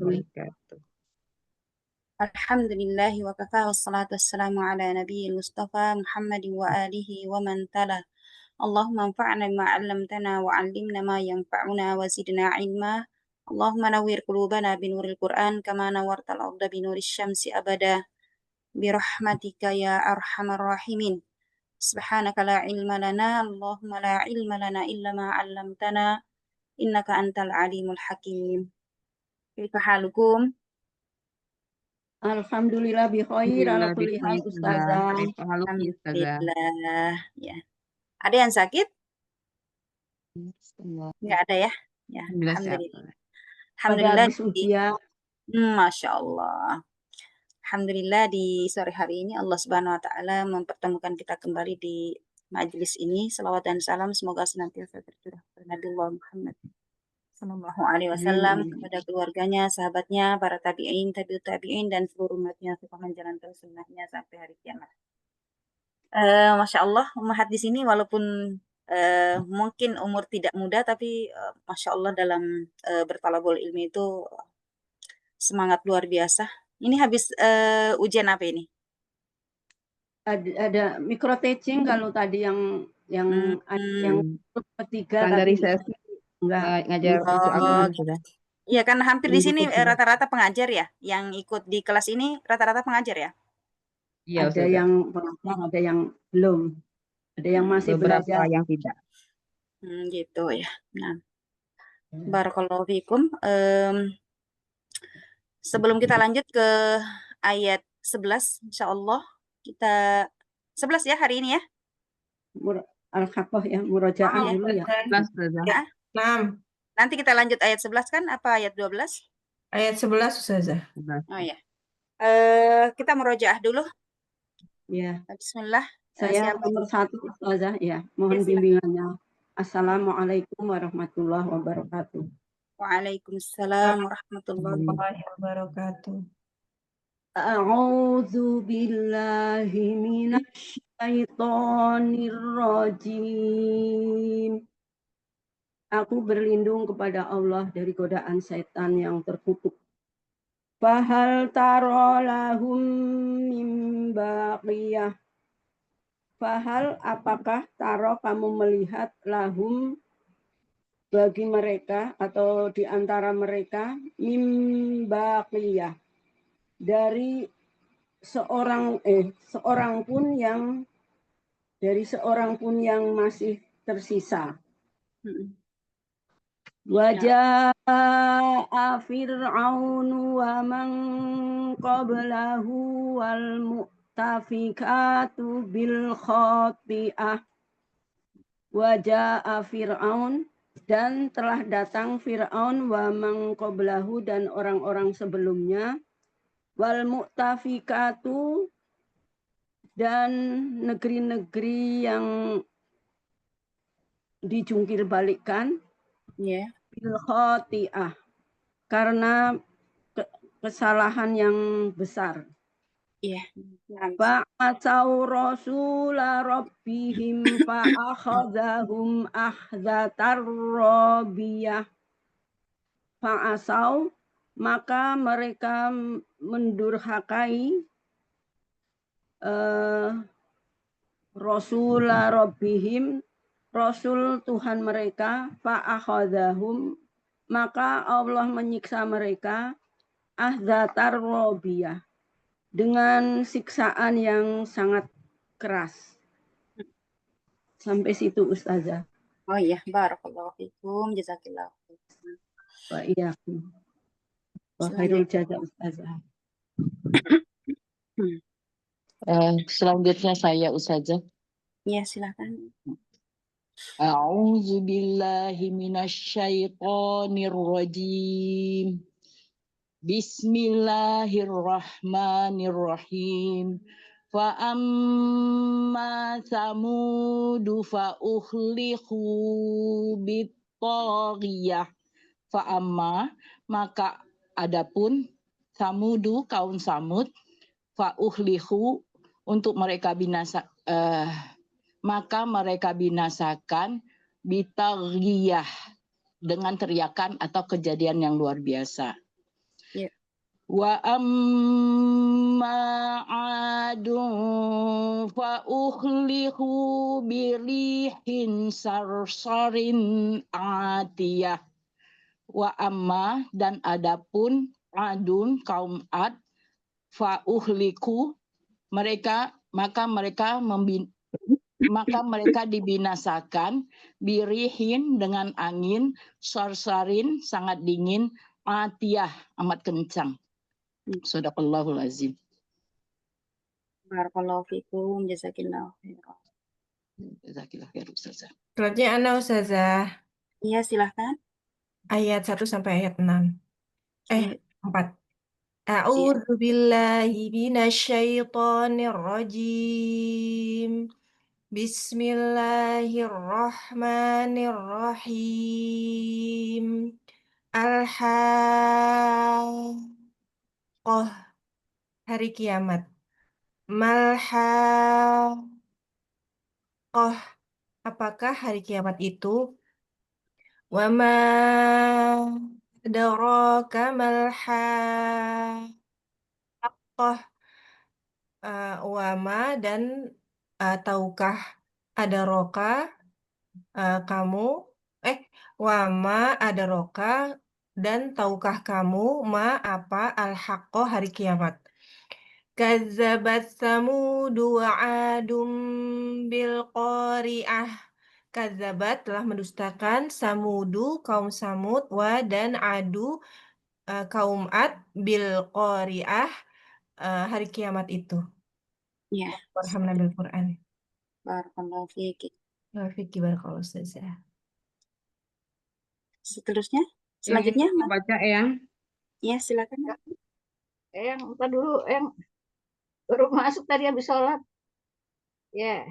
wabarakatuh. Alhamdulillah wa kafa wassalatu wassalamu ala nabiyil mustafa Muhammadin wa alihi wa man tala. Allahumma anfa'na bima 'allamtana wa 'allimna ma yanfa'una wa zidna 'ilma. Allahumma nawwir qulubana binuril Qur'an kama nawwartal arda binuris syamsi abada. Birahmatika ya arhamar rahimin. Subhanaka la ilma lana, Allahumma la ilma lana illa ma 'allamtana innaka antal alimul hakim. Kaifa halukum? Alhamdulillah bi khair ala Alhamdulillah kulli hal bikhair, ustazah. kaifa haluki ustazah? Alhamdulillah. Ya. Ada yang sakit? Nggak ada ya? Ya, Alhamdulillah sehat. alhamdulillah. Pada Alhamdulillah habis ujian. Masya Allah. Alhamdulillah di sore hari ini Allah Subhanahu wa taala mempertemukan kita kembali di majelis ini. Selawat dan salam semoga senantiasa tercurah kepada Nabi Muhammad Sallallahu Alaihi Wasallam, kepada keluarganya, sahabatnya, para tabi'in, tabi'ut tabi'in, dan seluruh umatnya yang menjalankan sunnahnya sampai hari kiamat. Masya Allah, umat di sini walaupun mungkin umur tidak muda, tapi Masya Allah dalam bertalabul ilmi itu semangat luar biasa. Ini habis ujian apa ini? Ada micro teaching kalau tadi yang ketiga Kan dari tapi sesi enggak. ngajar itu Al-Quran sudah. Iya kan hampir di sini rata-rata pengajar ya, yang ikut di kelas ini rata-rata pengajar ya. Iya, ada yang pengajar, ada yang belum, ada yang masih beberapa belajar. yang tidak. Gitu ya. Nah, barakallahu fikum. Sebelum kita lanjut ke ayat 11, insya Allah kita 11 ya hari ini ya. Al-Haqqah ya, murojaah dulu ya. Ya. 6. Nanti kita lanjut ayat 11 kan, apa ayat 12? Ayat 11 Ustazah. Oh ya. Kita murojaah dulu. Ya. Bismillah. Saya nomor 1 Ustazah ya, mohon bimbingannya. Assalamualaikum warahmatullahi wabarakatuh. Waalaikumsalam warahmatullahi wabarakatuh. A'udzu billahi minasy syaithanir rajim. Aku berlindung kepada Allah dari godaan setan yang terkutuk. Fahal tara lahum min baqiyah. Fahal apakah taro kamu melihat lahum bagi mereka atau di antara mereka min baqiyah dari seorang pun yang masih tersisa. Waja'a fir'aunu wa man qablahu wal mu'tafikatu bil khati'ah. Waja'a fir'aun, dan telah datang Fir'aun wa man qablahu, dan orang-orang sebelumnya, wal mu'tafikatu, dan negeri-negeri yang dijungkir balikkan, bil khati'ah, karena kesalahan yang besar. Ba'asau rasula rabbihim fa'akhadhahum akhzatar rabiyah. Fa'asau, maka mereka mendurhakai rasula rabbihim, Rasul Tuhan mereka, fa'akhadhahum, maka Allah menyiksa mereka, ahzatar robiyah, dengan siksaan yang sangat keras. Sampai situ Ustazah. Oh iya, barakallahu fikum, jazakillahu khairan. Wa iyyakum. Wa khairul jaza Ustazah. Selanjutnya saya Ustazah. Ya, silakan. A'udzu billahi minasyaitonir rajim. Bismillahirrahmanirrahim. Fa amma samudu fa uhlihu bittaghiyah. Fa amma, maka adapun samudu kaum Samud, fa uhlihu, untuk mereka binasa, maka mereka binasakan bitaghiyah, dengan teriakan atau kejadian yang luar biasa. Ya. Wa amma adun fa ukhlihu birihin sarsarin atiyah. Wa amma dan adapun adun kaum Ad fa uhliku mereka dibinasakan birihin dengan angin sarsarin sangat dingin atiyah amat kencang. Shadaqallahul azim. Barakallahu fikum, jazakillahu khairan. Jazakillah khair Ustazah. Selanjutnya Ana Ustazah. Iya, silahkan. Ayat 1 sampai ayat 6. Oke. 4. Iya. A'udzu billahi minasyaitonir rajim. Bismillahirrahmanirrahim. Al-Haqqah, hari kiamat. Mal-Haqqah, apakah hari kiamat itu? Wa ma adraka mal-Haqqah. Wa ma dan tahukah adraka kamu wa ma adraka dan tahukah kamu ma apa al-haqqah hari kiamat. Kazzabat Samudu wa Adum bil qari'ah. Kazzabat telah mendustakan Samudu kaum Samud wa dan Adu kaum Ad bil qari'ah hari kiamat itu. Ya. Warhamna bil Quran. Barakallahu fiki. Wafiki barakallahu Ustazah. Seterusnya, Yang selanjutnya, mau baca Eyang. ya silakan. Yang entar dulu, yang baru masuk tadi habis sholat. Ya.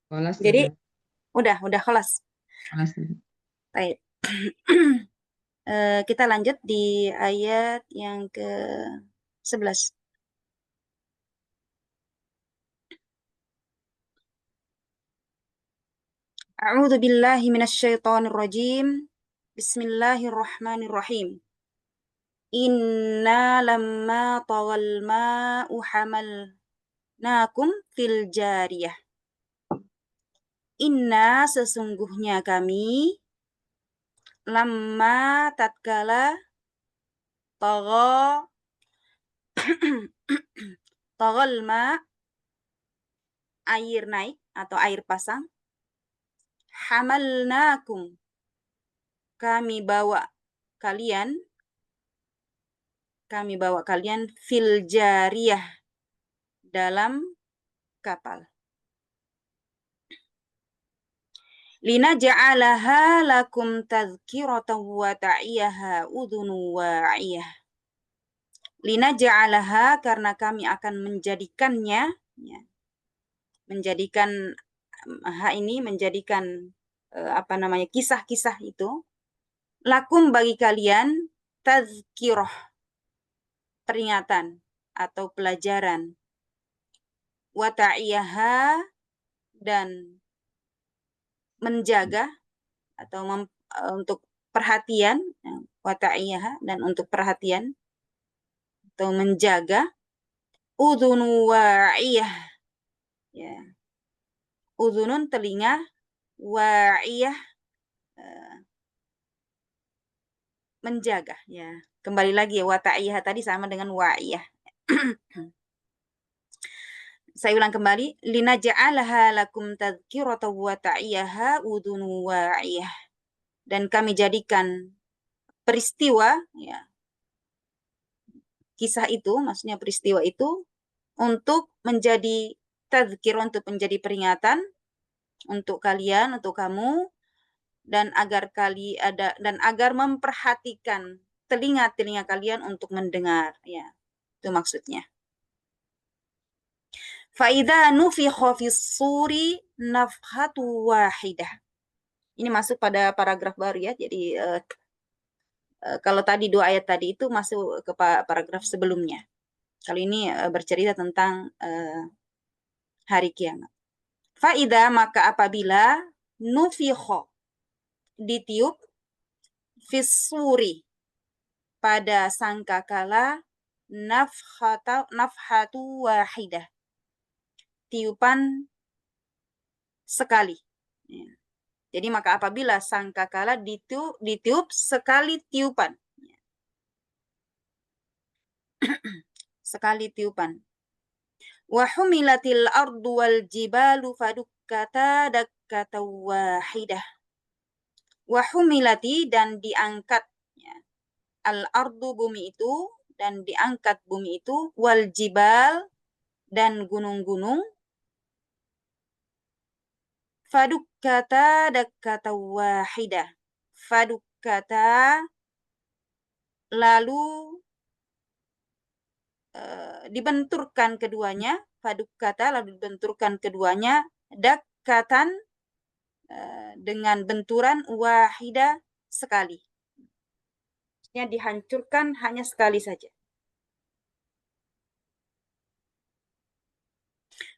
Kelas Jadi, sudah. udah kelas. Kelas sudah. Baik. Kita lanjut di ayat yang ke-11. A'udzu billahi minasyaitonir rajim. Bismillahirrahmanirrahim. Inna lamma tawal ma'u hamalnakum fil jariyah. Inna sesungguhnya kami lamma tatkala tagal ma air naik atau air pasang, hamalnakum kami bawa kalian fil jariyah dalam kapal. Lina ja'alaha lakum tadhkiratan wa ta'iyaha udhunu wa'iyah. Lina ja'alaha karena kami akan menjadikannya, ya, menjadikan kisah-kisah itu lakum bagi kalian tazkirah peringatan atau pelajaran, wa ta'iyaha dan menjaga atau untuk perhatian, wa ta'iyaha dan untuk perhatian atau menjaga, udhunu wa'iyah, ya, udhunun telinga, wa'iyah menjaga, ya. Kembali lagi ya, wa ta'iyah tadi sama dengan wa'iyah. Saya ulang kembali, linaja'alaha lakum tadhkiratan wa ta'iyaha udhunu wa'iyah. Dan kami jadikan peristiwa, ya, kisah itu, maksudnya peristiwa itu untuk menjadi tadhkir, untuk menjadi peringatan untuk kalian, untuk kamu, dan agar memperhatikan telinga-telinga kalian untuk mendengar, ya. Itu maksudnya. Fa'idha nufikha fis-suri nafhatu wahidah. Ini masuk pada paragraf baru ya. Jadi kalau tadi 2 ayat tadi itu masuk ke paragraf sebelumnya. Kali ini bercerita tentang hari kiamat. Fa'idha maka apabila nufikha ditiup fis-suri pada sangkakala nafhatu wahidah, tiupan sekali. Ya. Jadi maka apabila sangkakala ditiup sekali tiupan, sekali tiupan. Wa humilatil ardu wal jibalu fadukkata dakkata wahidah. Wa humilati, dan diangkat, ya, al ardu bumi itu, dan diangkat bumi itu, wal jibal, dan gunung-gunung, fadukkata dakkata wahidah. Fadukkata, lalu dibenturkan keduanya, fadukkata, lalu dibenturkan keduanya, dakkatan, dengan benturan, wahidah, sekali. Maksudnya dihancurkan hanya sekali saja.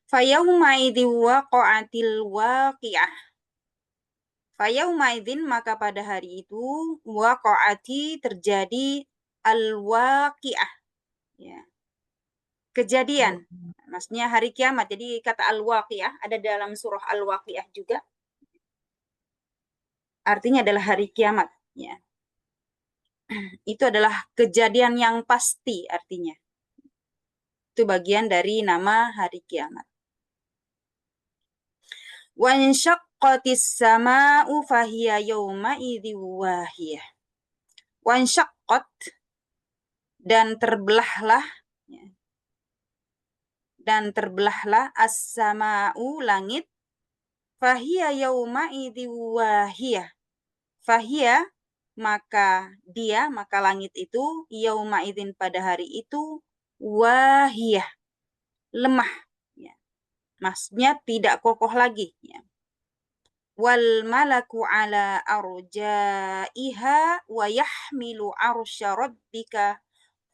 Fayauma idin waqa'atil waqi'ah. Fayauma idin, maka pada hari itu, waqa'ati, terjadi, al-waqi'ah, ya, kejadian. Maksudnya hari kiamat. Jadi kata al-waqi'ah ada dalam surah al-waqi'ah juga. Artinya adalah hari kiamat, ya. Itu adalah kejadian yang pasti artinya. Itu bagian dari nama hari kiamat. Wa insyaqqatis sama'u fahiya yawma idzi wahiyah. Wa insyaqqat, dan terbelahlah, ya, dan terbelahlah as-sama'u, langit, fahiya yawma idzi wahiyah. Fahiya, maka dia, maka langit itu, yauma idzin, pada hari itu, wahiyah, lemah, ya. Maksudnya tidak kokoh lagi, ya. Wal malaku ala arjaiha wa yahmilu arsya rabbika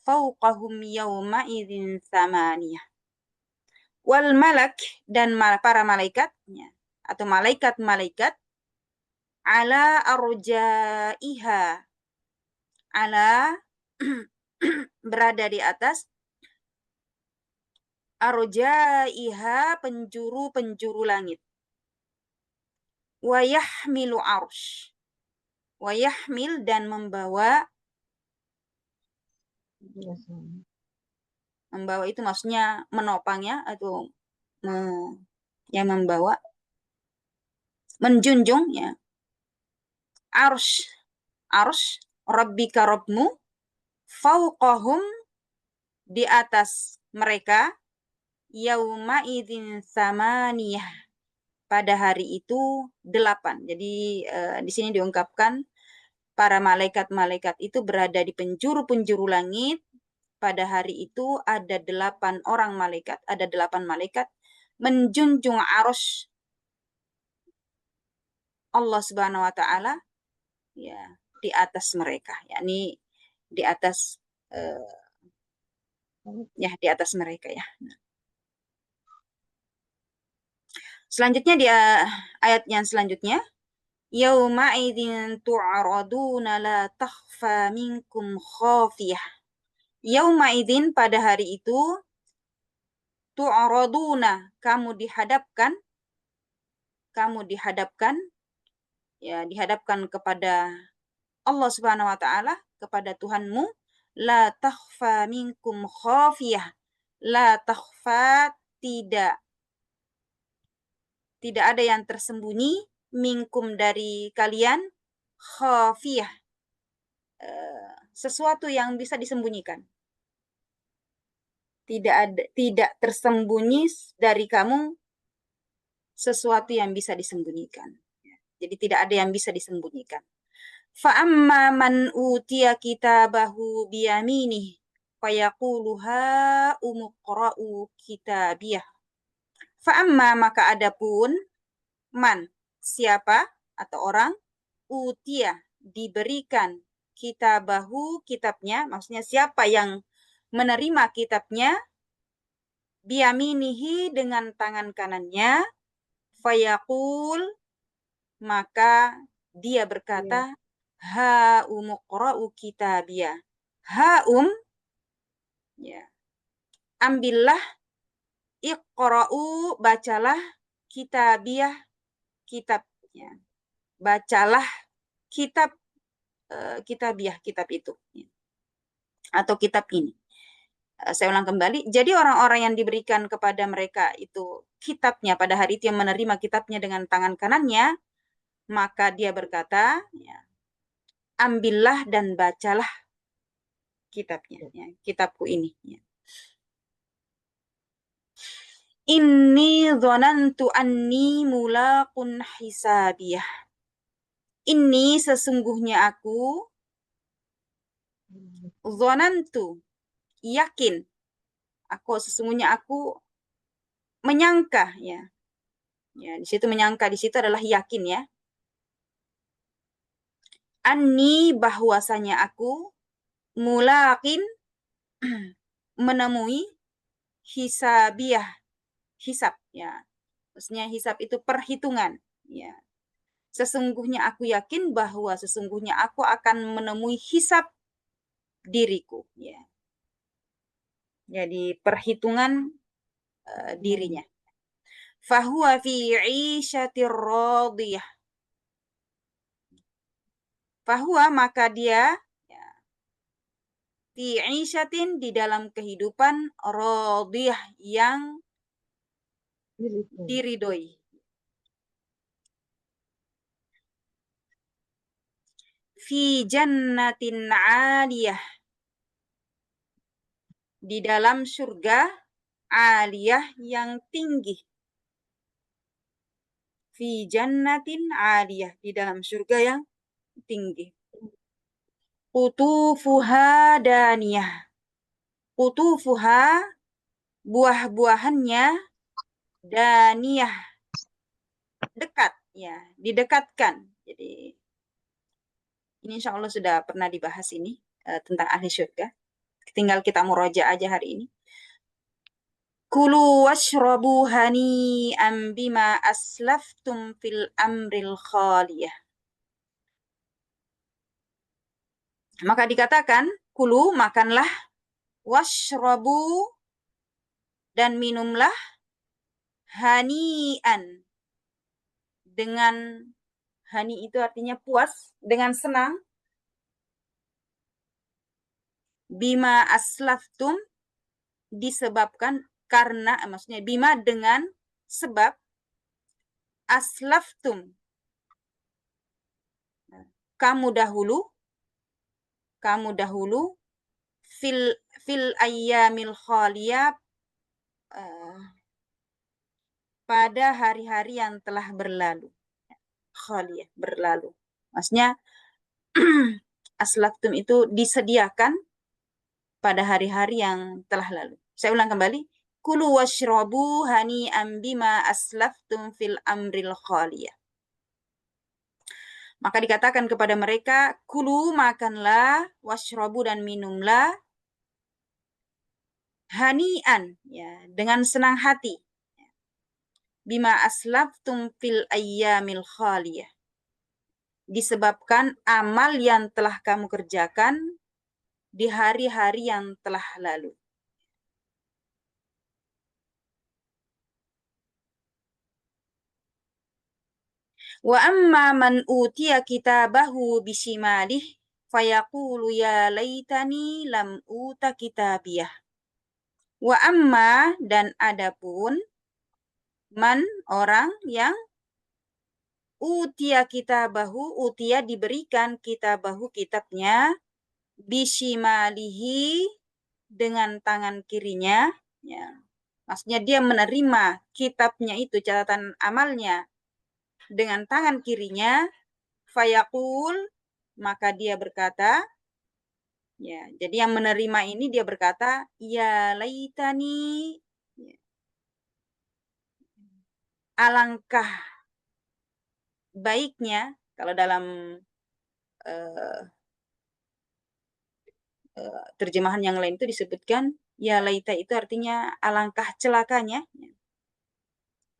fawqahum yauma idzin tsamaniyah. Wal malak, dan para malaikat, ya, atau malaikat-malaikat, ala arjaiha, ala berada di atas, arjaiha, penjuru-penjuru langit, wa yahmilu arsh, wa yahmil, dan membawa itu maksudnya menopang, ya, atau ya, membawa, menjunjung, ya, arsh rabbika, Rabbmu, fauqahum, di atas mereka, yauma idzin tsamaniyah, pada hari itu 8. Jadi di sini diungkapkan para malaikat-malaikat itu berada di penjuru-penjuru langit. Pada hari itu ada 8 orang malaikat, ada 8 malaikat menjunjung arsh Allah Subhanahu wa taala, ya, di atas mereka, yakni di atas ya, di atas mereka, ya. Selanjutnya di ayat yang selanjutnya, yauma idzin tu'raduna la takhfa minkum khafiyah. Yauma idzin, pada hari itu, tu'raduna, kamu dihadapkan, ya, dihadapkan kepada Allah Subhanahu wa taala, kepada Tuhanmu, la takhfa minkum khafiyah. La takhfa, tidak ada yang tersembunyi, minkum, dari kalian, khafiyah, sesuatu yang bisa disembunyikan. Tidak tersembunyi dari kamu sesuatu yang bisa disembunyikan. Jadi tidak ada yang bisa disembunyikan. Fa'amma man utiya kitabahu biyaminih fayaqulu ha'umqra'u kitabiyah. Fa'amma, maka adapun, man, siapa atau orang, utiya, diberikan, kitabahu, kitabnya, maksudnya siapa yang menerima kitabnya, biyaminihi, dengan tangan kanannya, fayaqul, maka dia berkata, ha'umqra'u kitabiyah, Haum, ya, ambillah, iqra'u, bacalah, kitabiyah, kitabnya. Bacalah kitab, kitabiyah, kitab itu. Ya. Atau kitab ini. Saya ulang kembali. Jadi orang-orang yang diberikan kepada mereka itu kitabnya pada hari itu, yang menerima kitabnya dengan tangan kanannya, maka dia berkata, ya, ambillah dan bacalah kitabnya, ya, kitabku ini. Ya. Inni dzanantu anni mulaqun hisabiyah. Ini sesungguhnya aku, dzanantu, yakin. Sesungguhnya aku menyangka, ya. Ya, di situ menyangka, di situ adalah yakin, ya. Anni, bahwasanya aku, mulaqin, menemui, hisabiyah, hisab, ya. Maksudnya hisab itu perhitungan, ya. Sesungguhnya aku yakin bahwa sesungguhnya aku akan menemui hisab diriku, ya. Jadi perhitungan dirinya. Fahuwa fi 'ishatir radiyah. Fahuwa, maka dia, ya, fi 'ishatin, di dalam kehidupan, radiyah, yang diridhoi. Fi jannatin 'aliyah, di dalam surga, 'aliyah, yang tinggi. Fi jannatin 'aliyah, di dalam surga yang tinggi. Qutufuha daniyah. Qutufuha, buah-buahannya, daniyah, dekat, ya, didekatkan. Jadi ini insya Allah sudah pernah dibahas ini, tentang ahli surga. Tinggal kita murojaah aja hari ini. Kulu washrabu hani'an bima aslaftum fil amril khaliyah. Maka dikatakan, kulu, makanlah, washrabu, dan minumlah, hani'an, dengan, hani itu artinya puas, dengan senang, bima aslaftum, disebabkan, karena, maksudnya bima, dengan sebab, aslaftum, kamu dahulu, fil ayyamil khaliyah, pada hari-hari yang telah berlalu. Khaliyah, berlalu. Maksudnya aslaftum itu disediakan pada hari-hari yang telah lalu. Saya ulang kembali. Kulu washrabu hani'an bima aslaftum fil amril khaliyah. Maka dikatakan kepada mereka, kulu, makanlah, washrabu, dan minumlah, hani'an, ya, dengan senang hati, bima aslaftum fil ayyamil khaliyah, disebabkan amal yang telah kamu kerjakan di hari-hari yang telah lalu. Wa amma man utiya kitabahu bishimalih fayaqulu ya laitani lam uta kitabiyah. Wa amma, dan adapun, man, orang yang, utiya kitabahu, utiya, diberikan, kitabahu, kitabnya, bishimalihi, dengan tangan kirinya, ya. Maksudnya dia menerima kitabnya itu, catatan amalnya, dengan tangan kirinya, fayaqul, maka dia berkata, ya, jadi yang menerima ini dia berkata, ya laitani, ya, alangkah baiknya, kalau dalam terjemahan yang lain itu disebutkan, ya laita itu artinya alangkah celakanya, ya.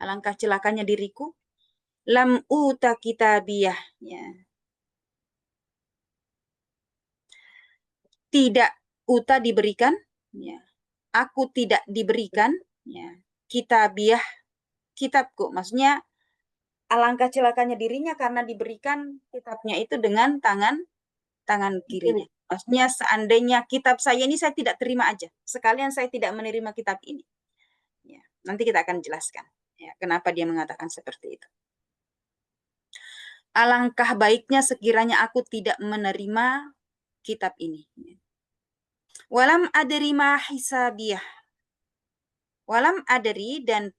Alangkah celakanya diriku, lam uta kitabiyah, ya. Tidak uta diberikan, ya. Aku tidak diberikan, ya. Kitabiah, kitabku. Maksudnya alangkah celakanya dirinya karena diberikan kitabnya itu dengan tangan kirinya. Maksudnya seandainya kitab saya ini saya tidak terima aja. Sekalian saya tidak menerima kitab ini. Ya, nanti kita akan jelaskan ya, kenapa dia mengatakan seperti itu. Alangkah baiknya sekiranya aku tidak menerima kitab ini. Walam adri ma hisabiyah. Walam adri dan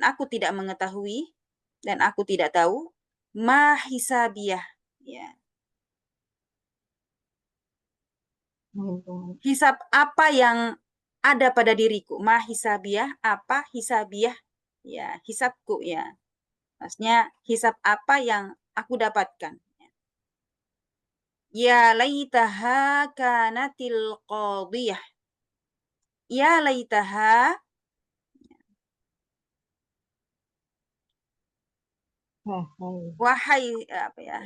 aku tidak mengetahui dan aku tidak tahu ma hisabiyah. Ya. Hisab apa yang ada pada diriku. Ma hisabiyah, apa hisabiyah? Ya, hisabku ya. Maksudnya hisab apa yang aku dapatkan. Ya laitaha kanatil qadiyah. Ya laitaha, wahai apa ya?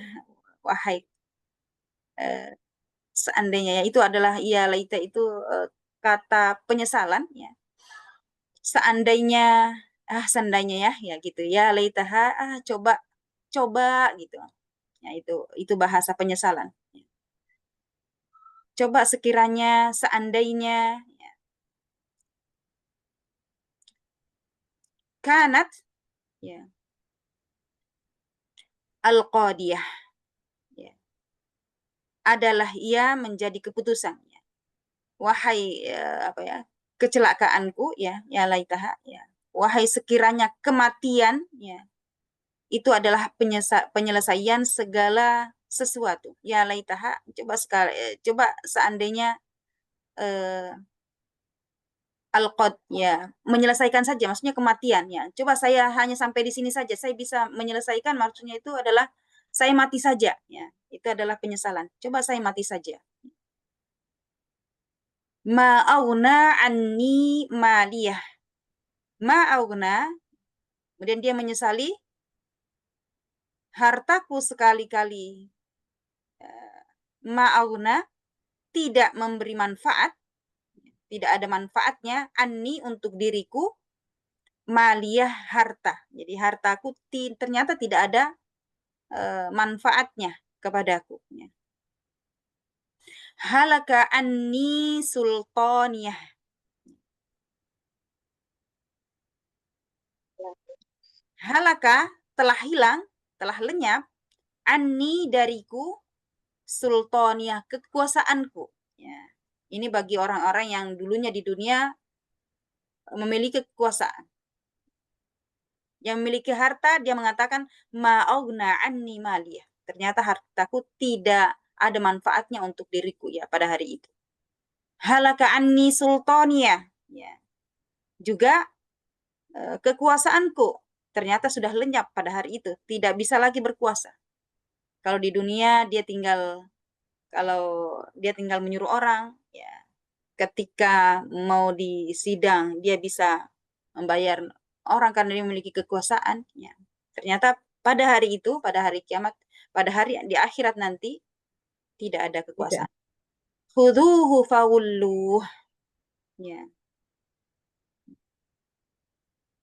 Wahai seandainya ya, itu adalah ya laita itu kata penyesalan ya. Seandainya ya gitu ya laitaha coba gitu. Ya itu bahasa penyesalan. Coba sekiranya seandainya ya. Kanat ya al-qadiyah ya. Adalah ia menjadi keputusan ya. Wahai apa ya? Kecelakaanku ya laitaha ya. Wahai sekiranya kematian ya. Itu adalah penyelesaian segala sesuatu. Ya laitaha, coba seandainya al-qad ya, menyelesaikan saja maksudnya kematian ya. Coba saya hanya sampai di sini saja, saya bisa menyelesaikan, maksudnya itu adalah saya mati saja ya. Itu adalah penyesalan. Coba saya mati saja. Ma'auna anni maliyah. Ma'auna, kemudian dia menyesali hartaku sekali-kali ma'auna tidak memberi manfaat, tidak ada manfaatnya anni untuk diriku maliyah harta. Jadi hartaku ternyata tidak ada manfaatnya kepadaku. Halaka anni sultaniyah. Halaka telah hilang, telah lenyap anni dariku sultaniyah kekuasaanku. Ya. Ini bagi orang-orang yang dulunya di dunia memiliki kekuasaan. Yang memiliki harta, dia mengatakan ma'aghna anni maliyah. Ternyata hartaku tidak ada manfaatnya untuk diriku ya pada hari itu. Halaka anni sultaniyah. Ya. Juga kekuasaanku ternyata sudah lenyap pada hari itu. Tidak bisa lagi berkuasa. Kalau di dunia dia tinggal menyuruh orang, ya. Ketika mau di sidang dia bisa membayar orang karena dia memiliki kekuasaan. Ya. Ternyata pada hari itu, pada hari kiamat, pada hari di akhirat nanti tidak ada kekuasaan. Khuduhu fawulluh. Ya.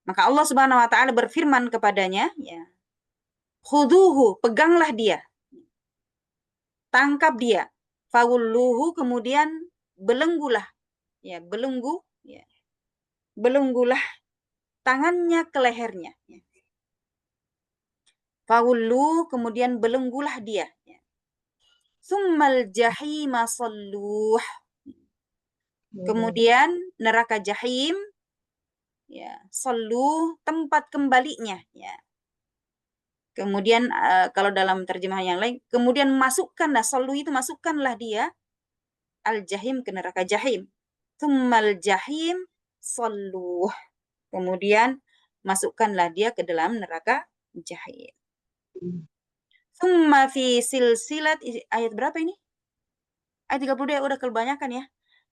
Maka Allah Subhanahu wa taala berfirman kepadanya, ya. Khuduhu, peganglah dia. Tangkap dia. Fawulluhu, kemudian belenggulah. Ya, belenggu, ya. Belenggulah tangannya ke lehernya. Ya. Fawullu, kemudian belenggulah dia. Ya. Tsummal jahima salluh. Kemudian neraka jahim, ya, sallu, tempat kembalinya. Ya. Kemudian kalau dalam terjemahan yang lain, kemudian masukkanlah, sallu itu masukkanlah dia al-jahim ke neraka jahim. Tsummal jahim salluh. Kemudian masukkanlah dia ke dalam neraka jahim. Tsumma fi silsilat, ayat berapa ini? Ayat 30 udah kebanyakan ya.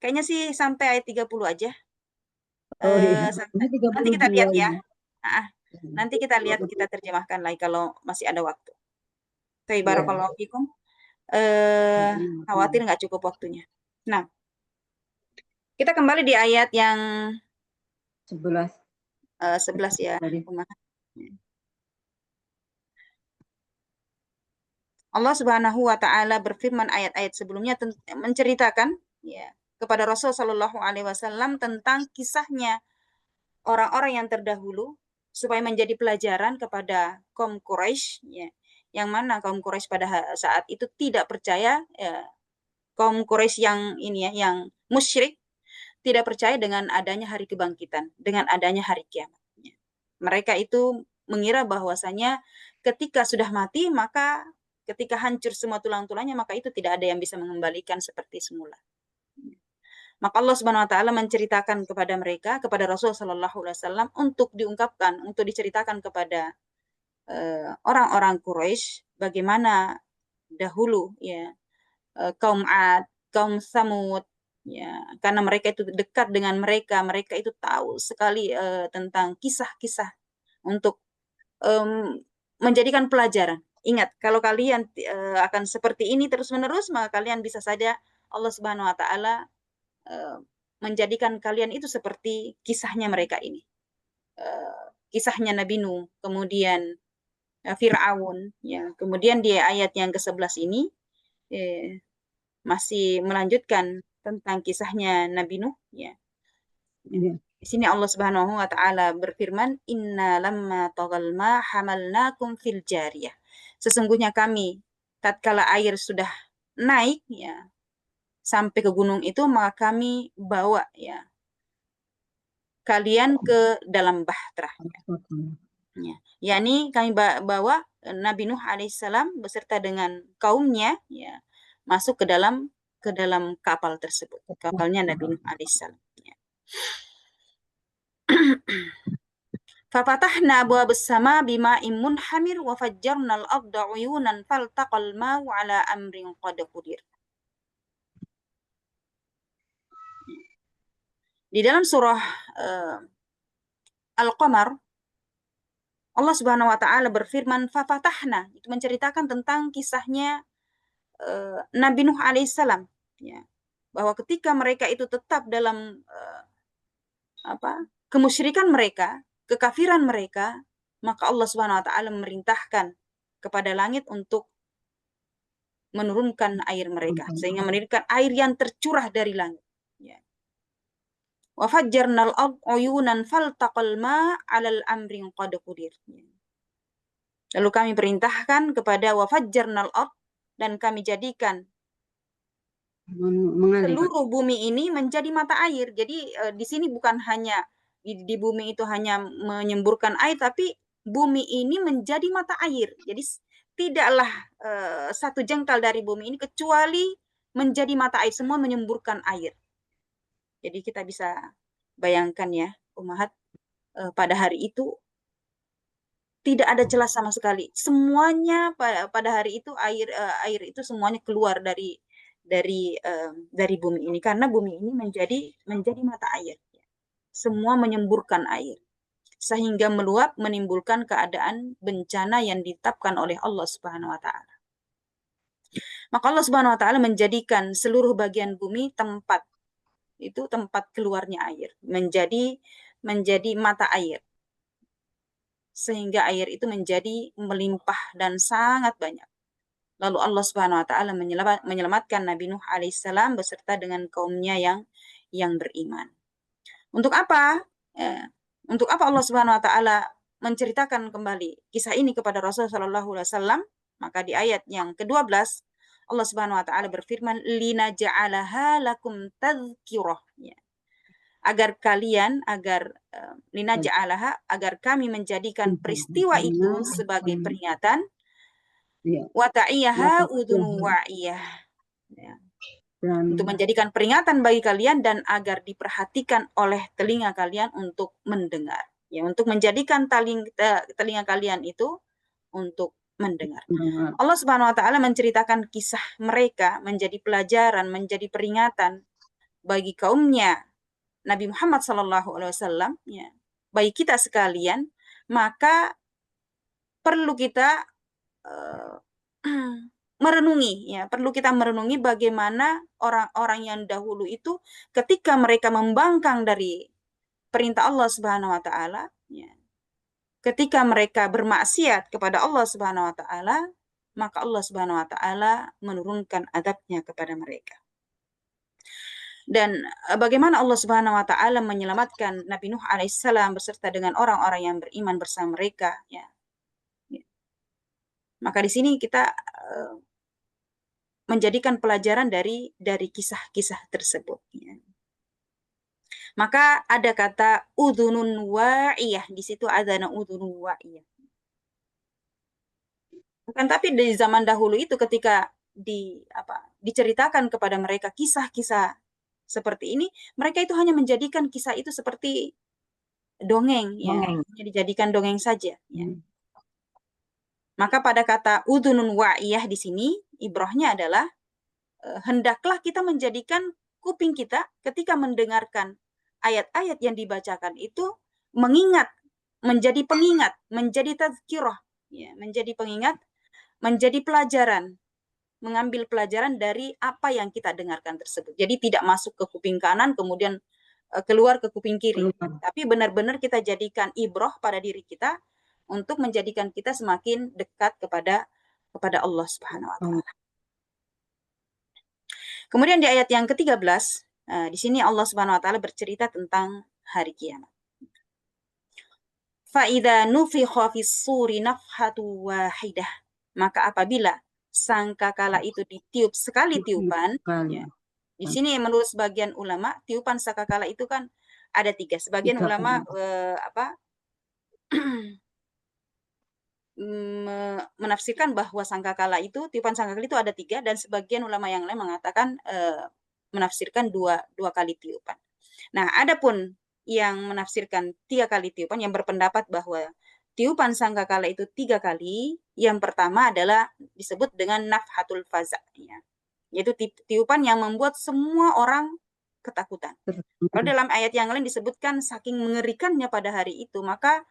Kayaknya sih sampai ayat 30 aja. Oh iya. Nanti kita lihat ya. Ini Nanti kita lihat, kita terjemahkan lagi kalau masih ada waktu. Barakallahu fikum. Khawatir nggak cukup waktunya. Nah, kita kembali di ayat yang 11 11 ya, tadi. Ummahat. Allah Subhanahu wa taala berfirman ayat-ayat sebelumnya menceritakan ya kepada Rasul sallallahu alaihi wasallam tentang kisahnya orang-orang yang terdahulu supaya menjadi pelajaran kepada kaum Quraisy ya. Yang mana kaum Quraisy pada saat itu tidak percaya ya, kaum Quraisy yang ini ya yang musyrik tidak percaya dengan adanya hari kebangkitan, dengan adanya hari kiamat. Ya. Mereka itu mengira bahwasanya ketika sudah mati maka ketika hancur semua tulang-tulangnya maka itu tidak ada yang bisa mengembalikan seperti semula. Maka Allah Subhanahu wa taala menceritakan kepada mereka, kepada Rasul sallallahu alaihi wasallam untuk diungkapkan, untuk diceritakan kepada orang-orang Quraisy bagaimana dahulu ya kaum Ad, kaum Samud ya, karena mereka itu dekat dengan mereka, mereka itu tahu sekali tentang kisah-kisah untuk menjadikan pelajaran. Ingat, kalau kalian akan seperti ini terus-menerus, maka kalian bisa saja Allah Subhanahu wa taala menjadikan kalian itu seperti kisahnya mereka ini. Kisahnya Nabi Nuh, kemudian Fir'aun, ya. Kemudian di ayat yang ke-11 ini masih melanjutkan tentang kisahnya Nabi Nuh, ya. Iya. Di sini Allah Subhanahu wa taala berfirman, "Inna lamma tagal ma hamalnakum fil jariyah." Sesungguhnya kami tatkala air sudah naik ya sampai ke gunung itu maka kami bawa ya kalian ke dalam bahtera. Ya. Yakni kami bawa Nabi Nuh alaihissalam beserta dengan kaumnya ya masuk ke dalam kapal tersebut, kapalnya Nabi Nuh alaihissalam. Ya. Fafatahna abwaabas sama bima'in munhamir wa fajjarnal arda 'uyunan faltaqal ma'u 'ala amrin qad qadir. Di dalam surah Al-Qamar Allah Subhanahu wa taala berfirman fafatahna, itu menceritakan tentang kisahnya Nabi Nuh alaihissalam ya. Bahwa ketika mereka itu tetap dalam kemusyrikan mereka, kekafiran mereka, maka Allah Subhanahu wa taala memerintahkan kepada langit untuk menurunkan air mereka sehingga menurunkan air yang tercurah dari langit ya. Wa fajjarnal ard 'uyunan faltaqal ma' 'alal amrin qad qadir. Lalu kami perintahkan kepada wa fajjarnal ard dan kami jadikan seluruh bumi ini menjadi mata air. Jadi di sini bukan hanya di bumi itu hanya menyemburkan air, tapi bumi ini menjadi mata air. Jadi tidaklah satu jengkal dari bumi ini kecuali menjadi mata air, semua menyemburkan air. Jadi kita bisa bayangkan ya, Ummahat, pada hari itu tidak ada celah sama sekali. Semuanya pada hari itu air itu semuanya keluar dari bumi ini karena bumi ini menjadi mata air. Semua menyemburkan air sehingga meluap menimbulkan keadaan bencana yang ditetapkan oleh Allah Subhanahu wa taala. Maka Allah Subhanahu wa taala menjadikan seluruh bagian bumi tempat keluarnya air, menjadi mata air. Sehingga air itu menjadi melimpah dan sangat banyak. Lalu Allah Subhanahu wa taala menyelamatkan Nabi Nuh alaihissalam beserta dengan kaumnya yang beriman. Untuk apa? Untuk apa Allah Subhanahu wa taala menceritakan kembali kisah ini kepada Rasul sallallahu alaihi wasallam? Maka di ayat yang ke-12 Allah Subhanahu wa taala berfirman linaja'alaha lakum tadhkirah. Ya. Agar linaja'alaha agar kami menjadikan peristiwa itu sebagai peringatan wa ta'iyaha udhunu wa'iyah. Ya. Untuk menjadikan peringatan bagi kalian dan agar diperhatikan oleh telinga kalian untuk mendengar. Ya, untuk menjadikan telinga kalian itu untuk mendengar. Allah Subhanahu wa taala menceritakan kisah mereka menjadi pelajaran, menjadi peringatan bagi kaumnya Nabi Muhammad sallallahu alaihi wasallam ya. Bagi kita sekalian, maka perlu kita merenungi, ya, perlu kita merenungi bagaimana orang-orang yang dahulu itu ketika mereka membangkang dari perintah Allah Subhanahu wa taala, ya, ketika mereka bermaksiat kepada Allah Subhanahu wa taala, maka Allah Subhanahu wa taala menurunkan adabnya kepada mereka. Dan bagaimana Allah Subhanahu wa taala menyelamatkan Nabi Nuh alaihissalam beserta dengan orang-orang yang beriman bersama mereka, ya. Maka di sini kita menjadikan pelajaran dari kisah-kisah tersebut, ya. Maka ada kata udhunun wa'iyah, di situ adzana udhunun wa'iyah. Bukan, tapi di zaman dahulu itu ketika diceritakan kepada mereka kisah-kisah seperti ini, mereka itu hanya menjadikan kisah itu seperti dongeng, ya, dijadikan dongeng saja, ya. Maka pada kata udhunun wa'iyah di sini ibrahnya adalah hendaklah kita menjadikan kuping kita ketika mendengarkan ayat-ayat yang dibacakan itu mengingat, menjadi pengingat, menjadi tazkirah, ya, menjadi pengingat, menjadi pelajaran, mengambil pelajaran dari apa yang kita dengarkan tersebut. Jadi tidak masuk ke kuping kanan kemudian keluar ke kuping kiri, tapi benar-benar kita jadikan ibrah pada diri kita untuk menjadikan kita semakin dekat kepada Allah Subhanahu wa taala. Kemudian di ayat yang ke-13, di sini Allah Subhanahu wa taala bercerita tentang hari kiamat. Fa idza nufikha fis suri nafhatu wahidah, maka apabila sangkakala itu ditiup sekali tiupan, ya. Di sini menurut sebagian ulama tiupan sangkakala itu kan ada 3. Sebagian ulama menafsirkan bahwa sangkakala itu, tiupan sangkakala itu ada 3, dan sebagian ulama yang lain mengatakan menafsirkan dua kali tiupan. Nah, adapun yang menafsirkan 3 kali tiupan, yang berpendapat bahwa tiupan sangkakala itu 3 kali, yang pertama adalah disebut dengan nafhatul faza, ya, yaitu tiupan yang membuat semua orang ketakutan. Kalau dalam ayat yang lain disebutkan saking mengerikannya pada hari itu, maka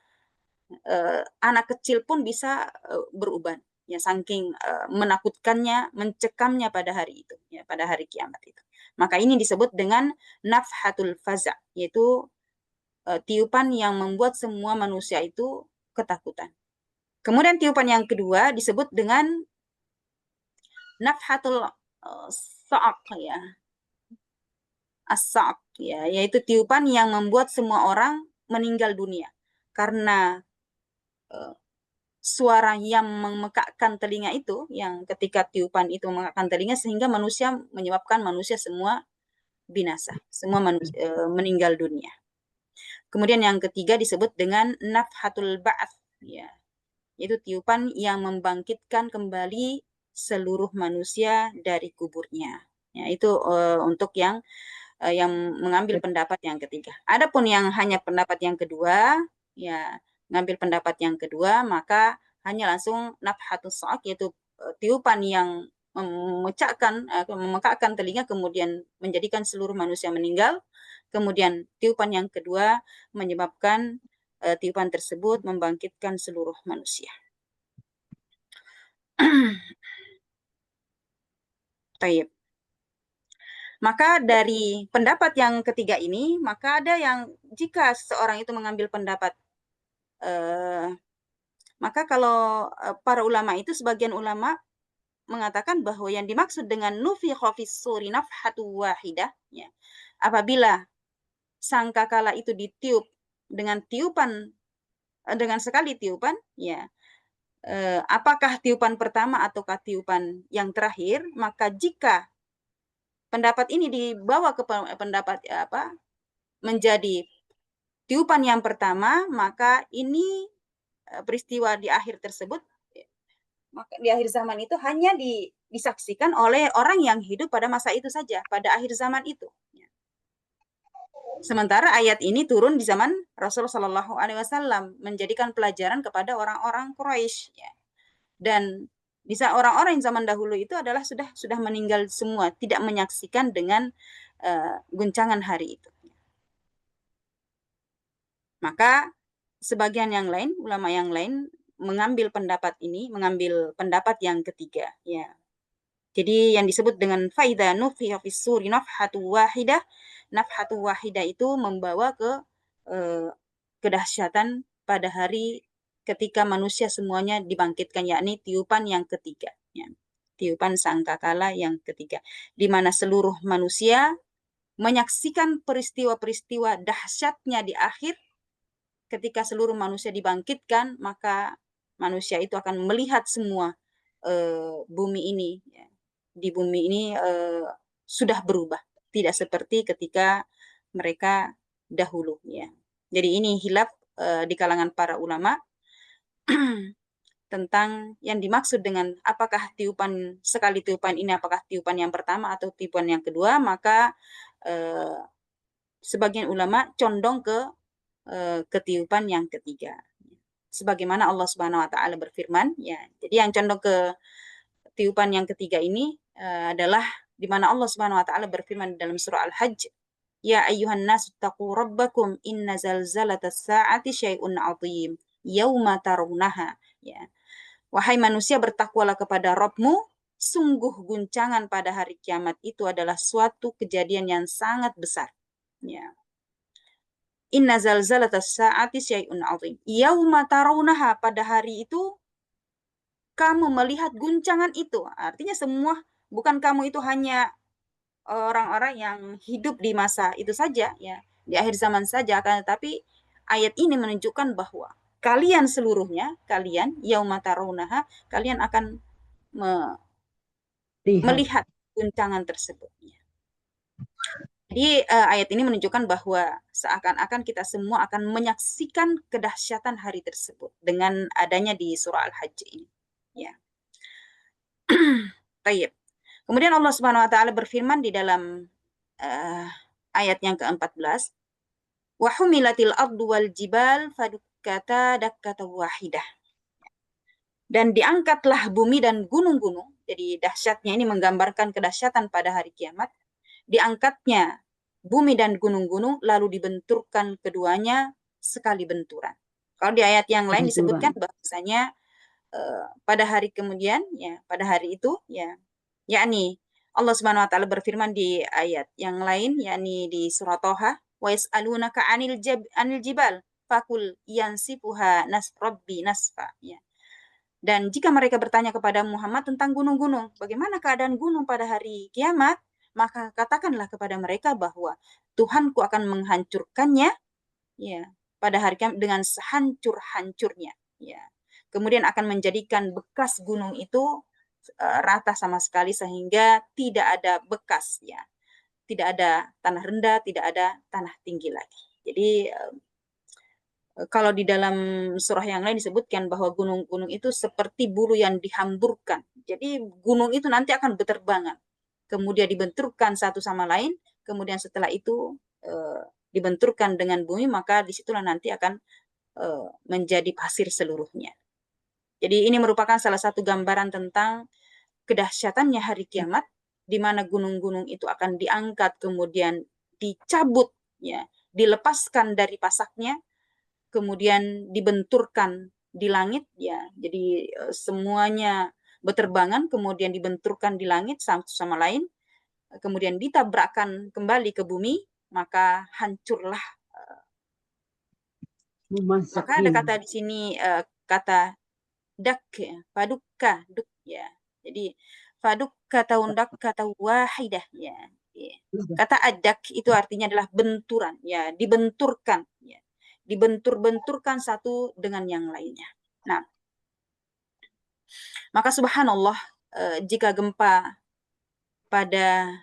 anak kecil pun bisa beruban, ya, saking menakutkannya, mencekamnya pada hari itu, ya, pada hari kiamat itu. Maka ini disebut dengan nafhatul faza, yaitu tiupan yang membuat semua manusia itu ketakutan. Kemudian tiupan yang kedua disebut dengan nafhatul sa'aq, ya, as-sa'aq, ya, yaitu tiupan yang membuat semua orang meninggal dunia karena suara yang memekakkan telinga itu, yang ketika tiupan itu memekakkan telinga sehingga menyebabkan manusia semua binasa, semua meninggal dunia. Kemudian yang ketiga disebut dengan nafhatul ba'ats, ya, yaitu tiupan yang membangkitkan kembali seluruh manusia dari kuburnya. Ya, itu untuk yang mengambil pendapat yang ketiga. Adapun yang hanya pendapat yang kedua, ya, ngambil pendapat yang kedua, maka hanya langsung nafhatus sa'aq, yaitu tiupan yang memekakkan telinga kemudian menjadikan seluruh manusia meninggal. Kemudian tiupan yang kedua menyebabkan tiupan tersebut membangkitkan seluruh manusia. Baik. Maka dari pendapat yang ketiga ini, maka ada yang jika seseorang itu mengambil pendapat, maka kalau para ulama itu, sebagian ulama mengatakan bahwa yang dimaksud dengan nufikha fis suri nafhatu wahidah, ya, apabila sangkakala itu ditiup dengan sekali tiupan, ya, apakah tiupan pertama ataukah tiupan yang terakhir, maka jika pendapat ini dibawa ke pendapat menjadi tiupan yang pertama, maka ini peristiwa di akhir tersebut, maka di akhir zaman itu hanya disaksikan oleh orang yang hidup pada masa itu saja, pada akhir zaman itu. Sementara ayat ini turun di zaman Rasulullah Shallallahu Alaihi Wasallam, menjadikan pelajaran kepada orang-orang Quraisy, ya. Dan bisa orang-orang zaman dahulu itu adalah sudah meninggal semua, tidak menyaksikan dengan guncangan hari itu. Maka sebagian yang lain, ulama yang lain mengambil pendapat ini, mengambil pendapat yang ketiga, ya, Jadi yang disebut dengan faida nufiha fis suri nafhatu wahidah. Nafhatu wahidah itu membawa ke kedahsyatan pada hari ketika manusia semuanya dibangkitkan, yakni tiupan yang ketiga, ya. Tiupan sangkakala yang ketiga, di mana seluruh manusia menyaksikan peristiwa-peristiwa dahsyatnya di akhir. Ketika seluruh manusia dibangkitkan, maka manusia itu akan melihat semua bumi ini, ya. Di bumi ini sudah berubah, tidak seperti ketika mereka dahulu, ya. Jadi ini hilaf di kalangan para ulama tentang yang dimaksud dengan apakah tiupan sekali tiupan ini apakah tiupan yang pertama atau tiupan yang kedua. Maka sebagian ulama condong ke ketiupan yang ketiga, sebagaimana Allah Subhanahu wa taala berfirman, ya. Jadi yang condong ke tiupan yang ketiga ini adalah di mana Allah Subhanahu wa taala berfirman dalam surah Al-Hajj, ya ayyuhan nas taqu rabbakum inna zalzalatas saati syai'un 'adzim yauma tarawunaha, ya. Wahai manusia, bertakwalah kepada Rabbmu, sungguh guncangan pada hari kiamat itu adalah suatu kejadian yang sangat besar, ya. Inna zalzalatas saati syai'un 'adzim yauma tarawunaha, pada hari itu kamu melihat guncangan itu. Artinya semua, bukan kamu itu hanya orang-orang yang hidup di masa itu saja, ya, di akhir zaman saja, akan tetapi ayat ini menunjukkan bahwa kalian seluruhnya, kalian yauma tarawunaha, kalian akan melihat guncangan tersebut. Jadi ayat ini menunjukkan bahwa seakan-akan kita semua akan menyaksikan kedahsyatan hari tersebut dengan adanya di surah Al-Hajj ini, ya. Baik. Kemudian Allah Subhanahu wa taala berfirman di dalam ayat yang ke-14, wa humilatil ardu wal jibal fadukkata dakkatan wahidah. Dan diangkatlah bumi dan gunung-gunung. Jadi dahsyatnya ini menggambarkan kedahsyatan pada hari kiamat. Diangkatnya bumi dan gunung-gunung lalu dibenturkan keduanya sekali benturan. Kalau di ayat yang lain disebutkan bahwasanya pada hari kemudian, ya, pada hari itu, ya, yakni Allah Subhanahu wa taala berfirman di ayat yang lain, yakni di surah Thaha, wa yas'alunaka 'anil jibal fakul yansifuha rabbi nasfa, ya. Dan jika mereka bertanya kepada Muhammad tentang gunung-gunung, bagaimana keadaan gunung pada hari kiamat, maka katakanlah kepada mereka bahwa Tuhanku akan menghancurkannya, ya, pada hari kiamat dengan sehancur-hancurnya, ya. Kemudian akan menjadikan bekas gunung itu rata sama sekali sehingga tidak ada bekas, ya. Tidak ada tanah rendah, tidak ada tanah tinggi lagi. Jadi kalau di dalam surah yang lain disebutkan bahwa gunung-gunung itu seperti bulu yang dihamburkan. Jadi gunung itu nanti akan berterbangan, kemudian dibenturkan satu sama lain, kemudian setelah itu dibenturkan dengan bumi, maka disitulah nanti akan menjadi pasir seluruhnya. Jadi ini merupakan salah satu gambaran tentang kedahsyatannya hari kiamat, di mana gunung-gunung itu akan diangkat, kemudian dicabut, ya, dilepaskan dari pasaknya, kemudian dibenturkan di langit, ya. Jadi semuanya berterbangan, kemudian dibenturkan di langit satu sama lain, kemudian ditabrakkan kembali ke bumi, maka hancurlah. Maka ada kata di sini kata dak, ya, padukka, duk, ya. Jadi fadukka taundak kata wahidah, ya. Kata adak itu artinya adalah benturan, ya, dibenturkan, ya. Dibentur-benturkan satu dengan yang lainnya. Nah, maka subhanallah, jika gempa pada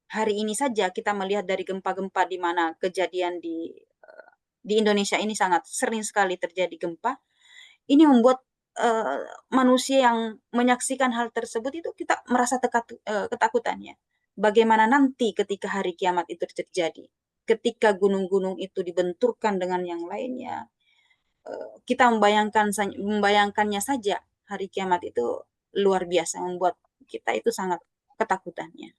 hari ini saja kita melihat dari gempa-gempa di mana kejadian di Indonesia ini sangat sering sekali terjadi gempa, ini membuat manusia yang menyaksikan hal tersebut itu kita merasa ketakutannya. Bagaimana nanti ketika hari kiamat itu terjadi? Ketika gunung-gunung itu dibenturkan dengan yang lainnya, kita membayangkannya saja hari kiamat itu luar biasa, membuat kita itu sangat ketakutannya.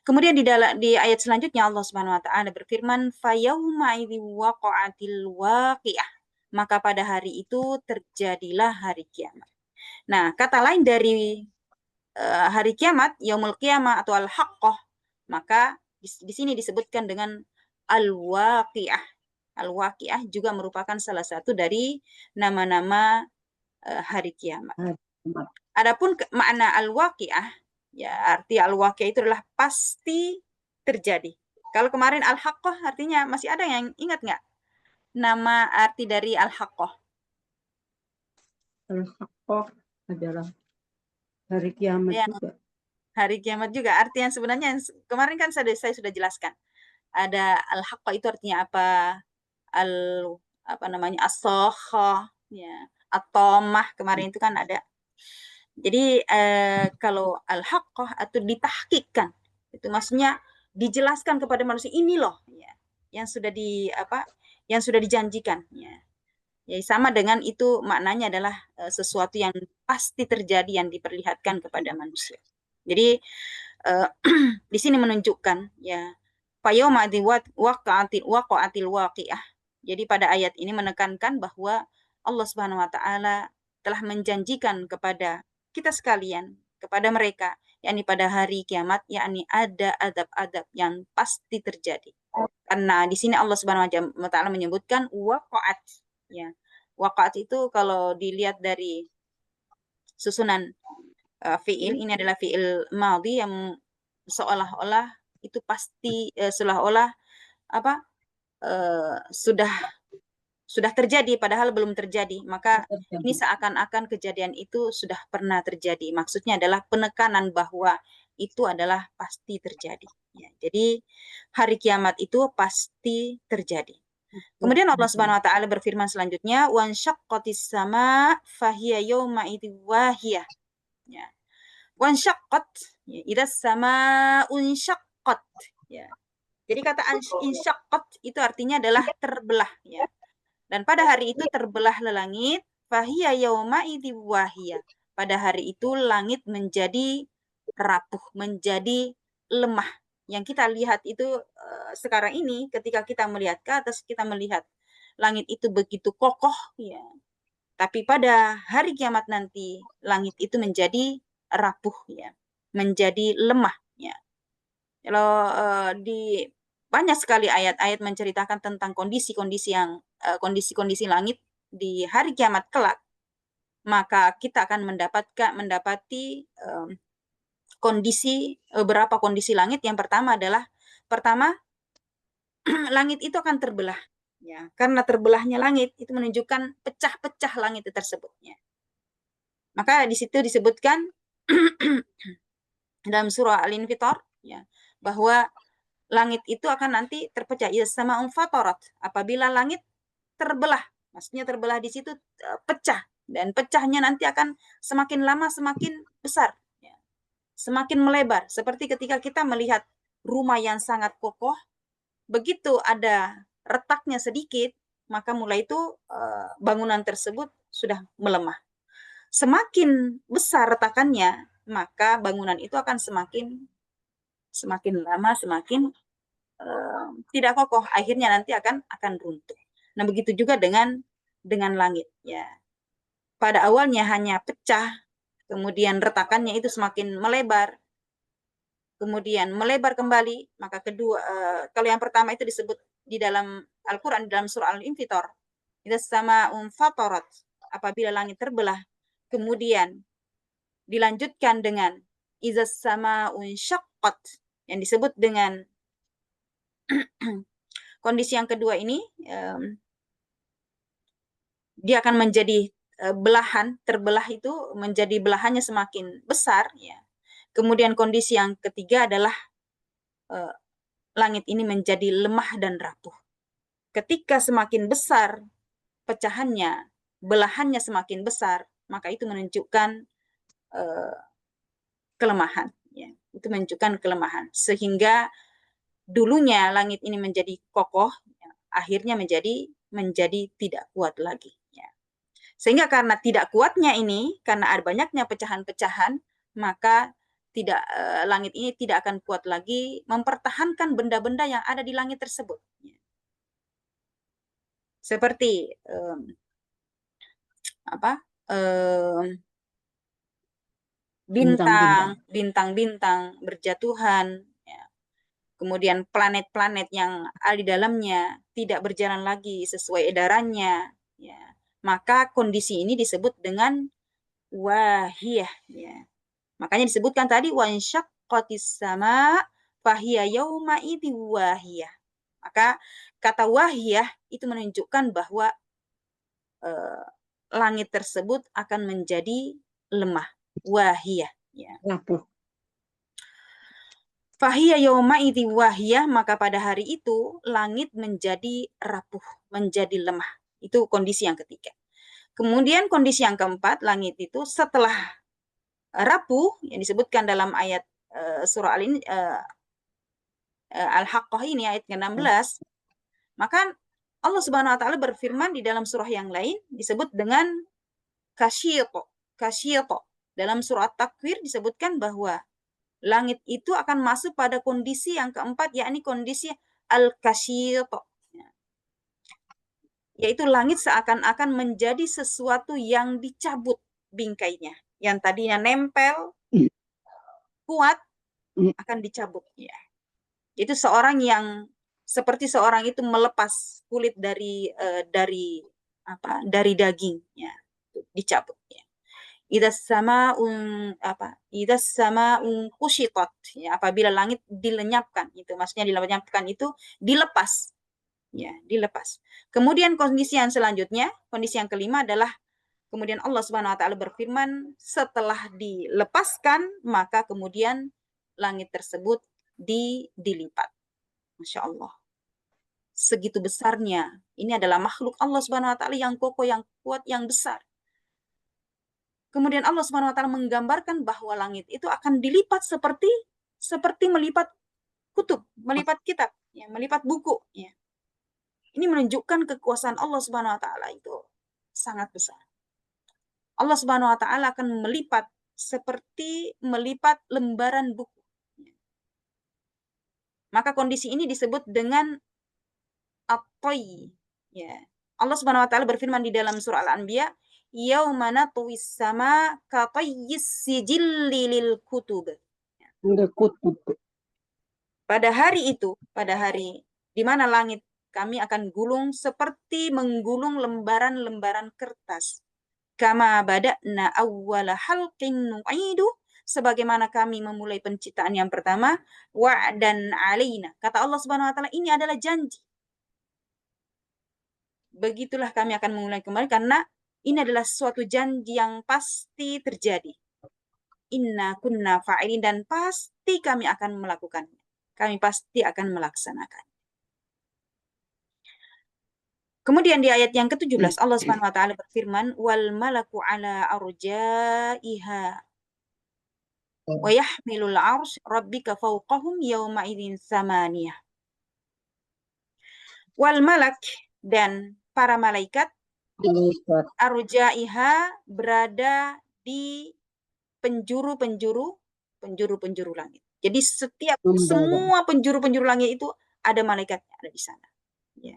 Kemudian di ayat selanjutnya Allah Subhanahu wa taala berfirman, "Fayauma idzi waqa'atil waqi'ah." Maka pada hari itu terjadilah hari kiamat. Nah, kata lain dari hari kiamat, yaumul qiyamah atau al-haqqah, maka di sini disebutkan dengan al-waqi'ah. Al-waqi'ah juga merupakan salah satu dari nama-nama hari kiamat. Adapun makna al-waqi'ah, ya arti al-waqi'ah itu adalah pasti terjadi. Kalau kemarin al-haqqah artinya masih ada yang ingat nggak nama arti dari al-haqqah? Al-haqqah adalah hari kiamat Ya, juga. hari kiamat juga. Arti yang sebenarnya kemarin kan saya sudah jelaskan. Ada al-haqqah itu artinya apa? Al apa namanya? As-sakhah, ya. At-tamah kemarin itu kan ada. Jadi kalau al-haqqah atau ditahqiqkan, itu maksudnya dijelaskan kepada manusia ini loh, ya, yang sudah yang sudah dijanjikan, ya. Ya sama dengan itu maknanya adalah sesuatu yang pasti terjadi yang diperlihatkan kepada manusia. Jadi di sini menunjukkan ya fayawma waqa'atil waqi'ah. Jadi pada ayat ini menekankan bahwa Allah Subhanahu wa taala telah menjanjikan kepada kita sekalian, kepada mereka, yakni pada hari kiamat, yakni ada adab-adab yang pasti terjadi. Karena di sini Allah Subhanahu wa taala menyebutkan waqa'at, ya. Waqa'at itu kalau dilihat dari susunan fiil, ini adalah fiil madhi yang seolah-olah itu pasti seolah-olah apa sudah terjadi padahal belum terjadi. Maka ini seakan-akan kejadian itu sudah pernah terjadi. Maksudnya adalah penekanan bahwa itu adalah pasti terjadi. Ya, jadi hari kiamat itu pasti terjadi. Kemudian Allah Subhanahu wa taala berfirman selanjutnya, "Wan syaqqatis sama fahiya yauma idzi wahiyah." Ya. Wan syaqqat, ya, idza sama unsyaqqat, ya. Jadi kata insyaqqat itu artinya adalah terbelah, ya. Dan pada hari itu terbelahlah langit, fahiya yauma idzi wahiyah. Pada hari itu langit menjadi rapuh, menjadi lemah. Yang kita lihat itu sekarang ini ketika kita melihat ke atas, kita melihat langit itu begitu kokoh, ya. Tapi pada hari kiamat nanti langit itu menjadi rapuh, ya, menjadi lemah, ya. Kalau di banyak sekali ayat-ayat menceritakan tentang kondisi-kondisi yang kondisi-kondisi langit di hari kiamat kelak, maka kita akan mendapati beberapa kondisi langit. Yang pertama adalah langit itu akan terbelah, ya. Karena terbelahnya langit itu menunjukkan pecah-pecah langit itu tersebut, ya. Maka di situ disebutkan dalam surah Al-Infitar, ya, bahwa langit itu akan nanti terpecah. Ya sama fatarat, apabila langit terbelah, maksudnya terbelah di situ pecah, dan pecahnya nanti akan semakin lama semakin besar, ya. Semakin melebar. Seperti ketika kita melihat rumah yang sangat kokoh, begitu ada retaknya sedikit, maka mulai itu bangunan tersebut sudah melemah. Semakin besar retakannya, maka bangunan itu akan semakin lama semakin tidak kokoh. Akhirnya nanti akan runtuh. Nah, begitu juga dengan langit, ya. Pada awalnya hanya pecah, kemudian retakannya itu semakin melebar, kemudian melebar kembali. Maka kalau yang pertama itu disebut di dalam Al-Quran, di dalam surah Al-Infitar, itu sama fatarat, apabila langit terbelah. Kemudian dilanjutkan dengan izas sama unsyaqqat, yang disebut dengan kondisi yang kedua ini, dia akan menjadi belahan, terbelah itu menjadi belahannya semakin besar, ya. Kemudian kondisi yang ketiga adalah langit ini menjadi lemah dan rapuh. Ketika semakin besar pecahannya, belahannya semakin besar, maka itu menunjukkan kelemahan, ya. Itu menunjukkan kelemahan. Sehingga dulunya langit ini menjadi kokoh, ya, akhirnya menjadi tidak kuat lagi, ya. Sehingga karena tidak kuatnya ini, karena ada banyaknya pecahan-pecahan, maka langit ini tidak akan kuat lagi mempertahankan benda-benda yang ada di langit tersebut, ya. Seperti Bintang-bintang. bintang-bintang berjatuhan, ya. Kemudian planet-planet yang ada di dalamnya tidak berjalan lagi sesuai edarannya, ya. Maka kondisi ini disebut dengan wahiyah, ya. Makanya disebutkan tadi wansyaqqatis sama fahiya yauma idzi wahiyah. Maka kata wahiyah itu menunjukkan bahwa langit tersebut akan menjadi lemah. Wahiyah, ya. Rapuh. Fahiya yauma idzi wahiyah, maka pada hari itu langit menjadi rapuh, menjadi lemah. Itu kondisi yang ketiga. Kemudian kondisi yang keempat, langit itu setelah rapuh yang disebutkan dalam ayat surah Al-Haqqah ini ayat ke-16, maka Allah Subhanahu wa taala berfirman di dalam surah yang lain disebut dengan kasyito. Kasyito. Dalam surah Takwir disebutkan bahwa langit itu akan masuk pada kondisi yang keempat, yakni kondisi al-kasyito. Yaitu langit seakan-akan menjadi sesuatu yang dicabut bingkainya. Yang tadinya nempel, kuat, akan dicabut. Ya. Itu seorang yang seperti seorang itu melepas kulit dari daging, ya. Dicabut. Ya. Idas sama kushitat, ya, apabila langit dilenyapkan, itu maksudnya dilenyapkan itu dilepas, ya, dilepas. Kemudian kondisi yang selanjutnya, kondisi yang kelima adalah kemudian Allah Subhanahu wa taala berfirman setelah dilepaskan maka kemudian langit tersebut dilipat. Masya Allah, segitu besarnya. Ini adalah makhluk Allah Subhanahu wa taala yang kokoh, yang kuat, yang besar. Kemudian Allah Subhanahu wa taala menggambarkan bahwa langit itu akan dilipat seperti melipat kutub, melipat kitab, ya, melipat buku, ya. Ini menunjukkan kekuasaan Allah Subhanahu wa taala itu sangat besar. Allah Subhanahu wa taala akan melipat seperti melipat lembaran buku. Maka kondisi ini disebut dengan at-tayy, ya. Allah Subhanahu wa taala berfirman di dalam surah Al-Anbiya, yauma natwis sama ka tayyis sijilli lil kutub. Pada hari itu, pada hari di mana langit kami akan gulung seperti menggulung lembaran-lembaran kertas. Kama bada'na awwala halqin nu'idu, sebagaimana kami memulai penciptaan yang pertama, wa'dan 'alaina. Kata Allah Subhanahu wa taala, ini adalah janji. Begitulah kami akan memulai kembali karena ini adalah suatu janji yang pasti terjadi. Inna kunna fa'ilin, dan pasti kami akan melakukannya. Kami pasti akan melaksanakan. Kemudian di ayat yang ke-17 Allah Subhanahu wa taala berfirman wal malaku ala arjaiha wa yahmilul 'arsy rabbika fawqahum yawma idzin samaniyah. Wal malak, dan para malaikat arjaiha berada di penjuru-penjuru langit. Jadi semua penjuru-penjuru langit itu ada malaikatnya, ada di sana. Ya.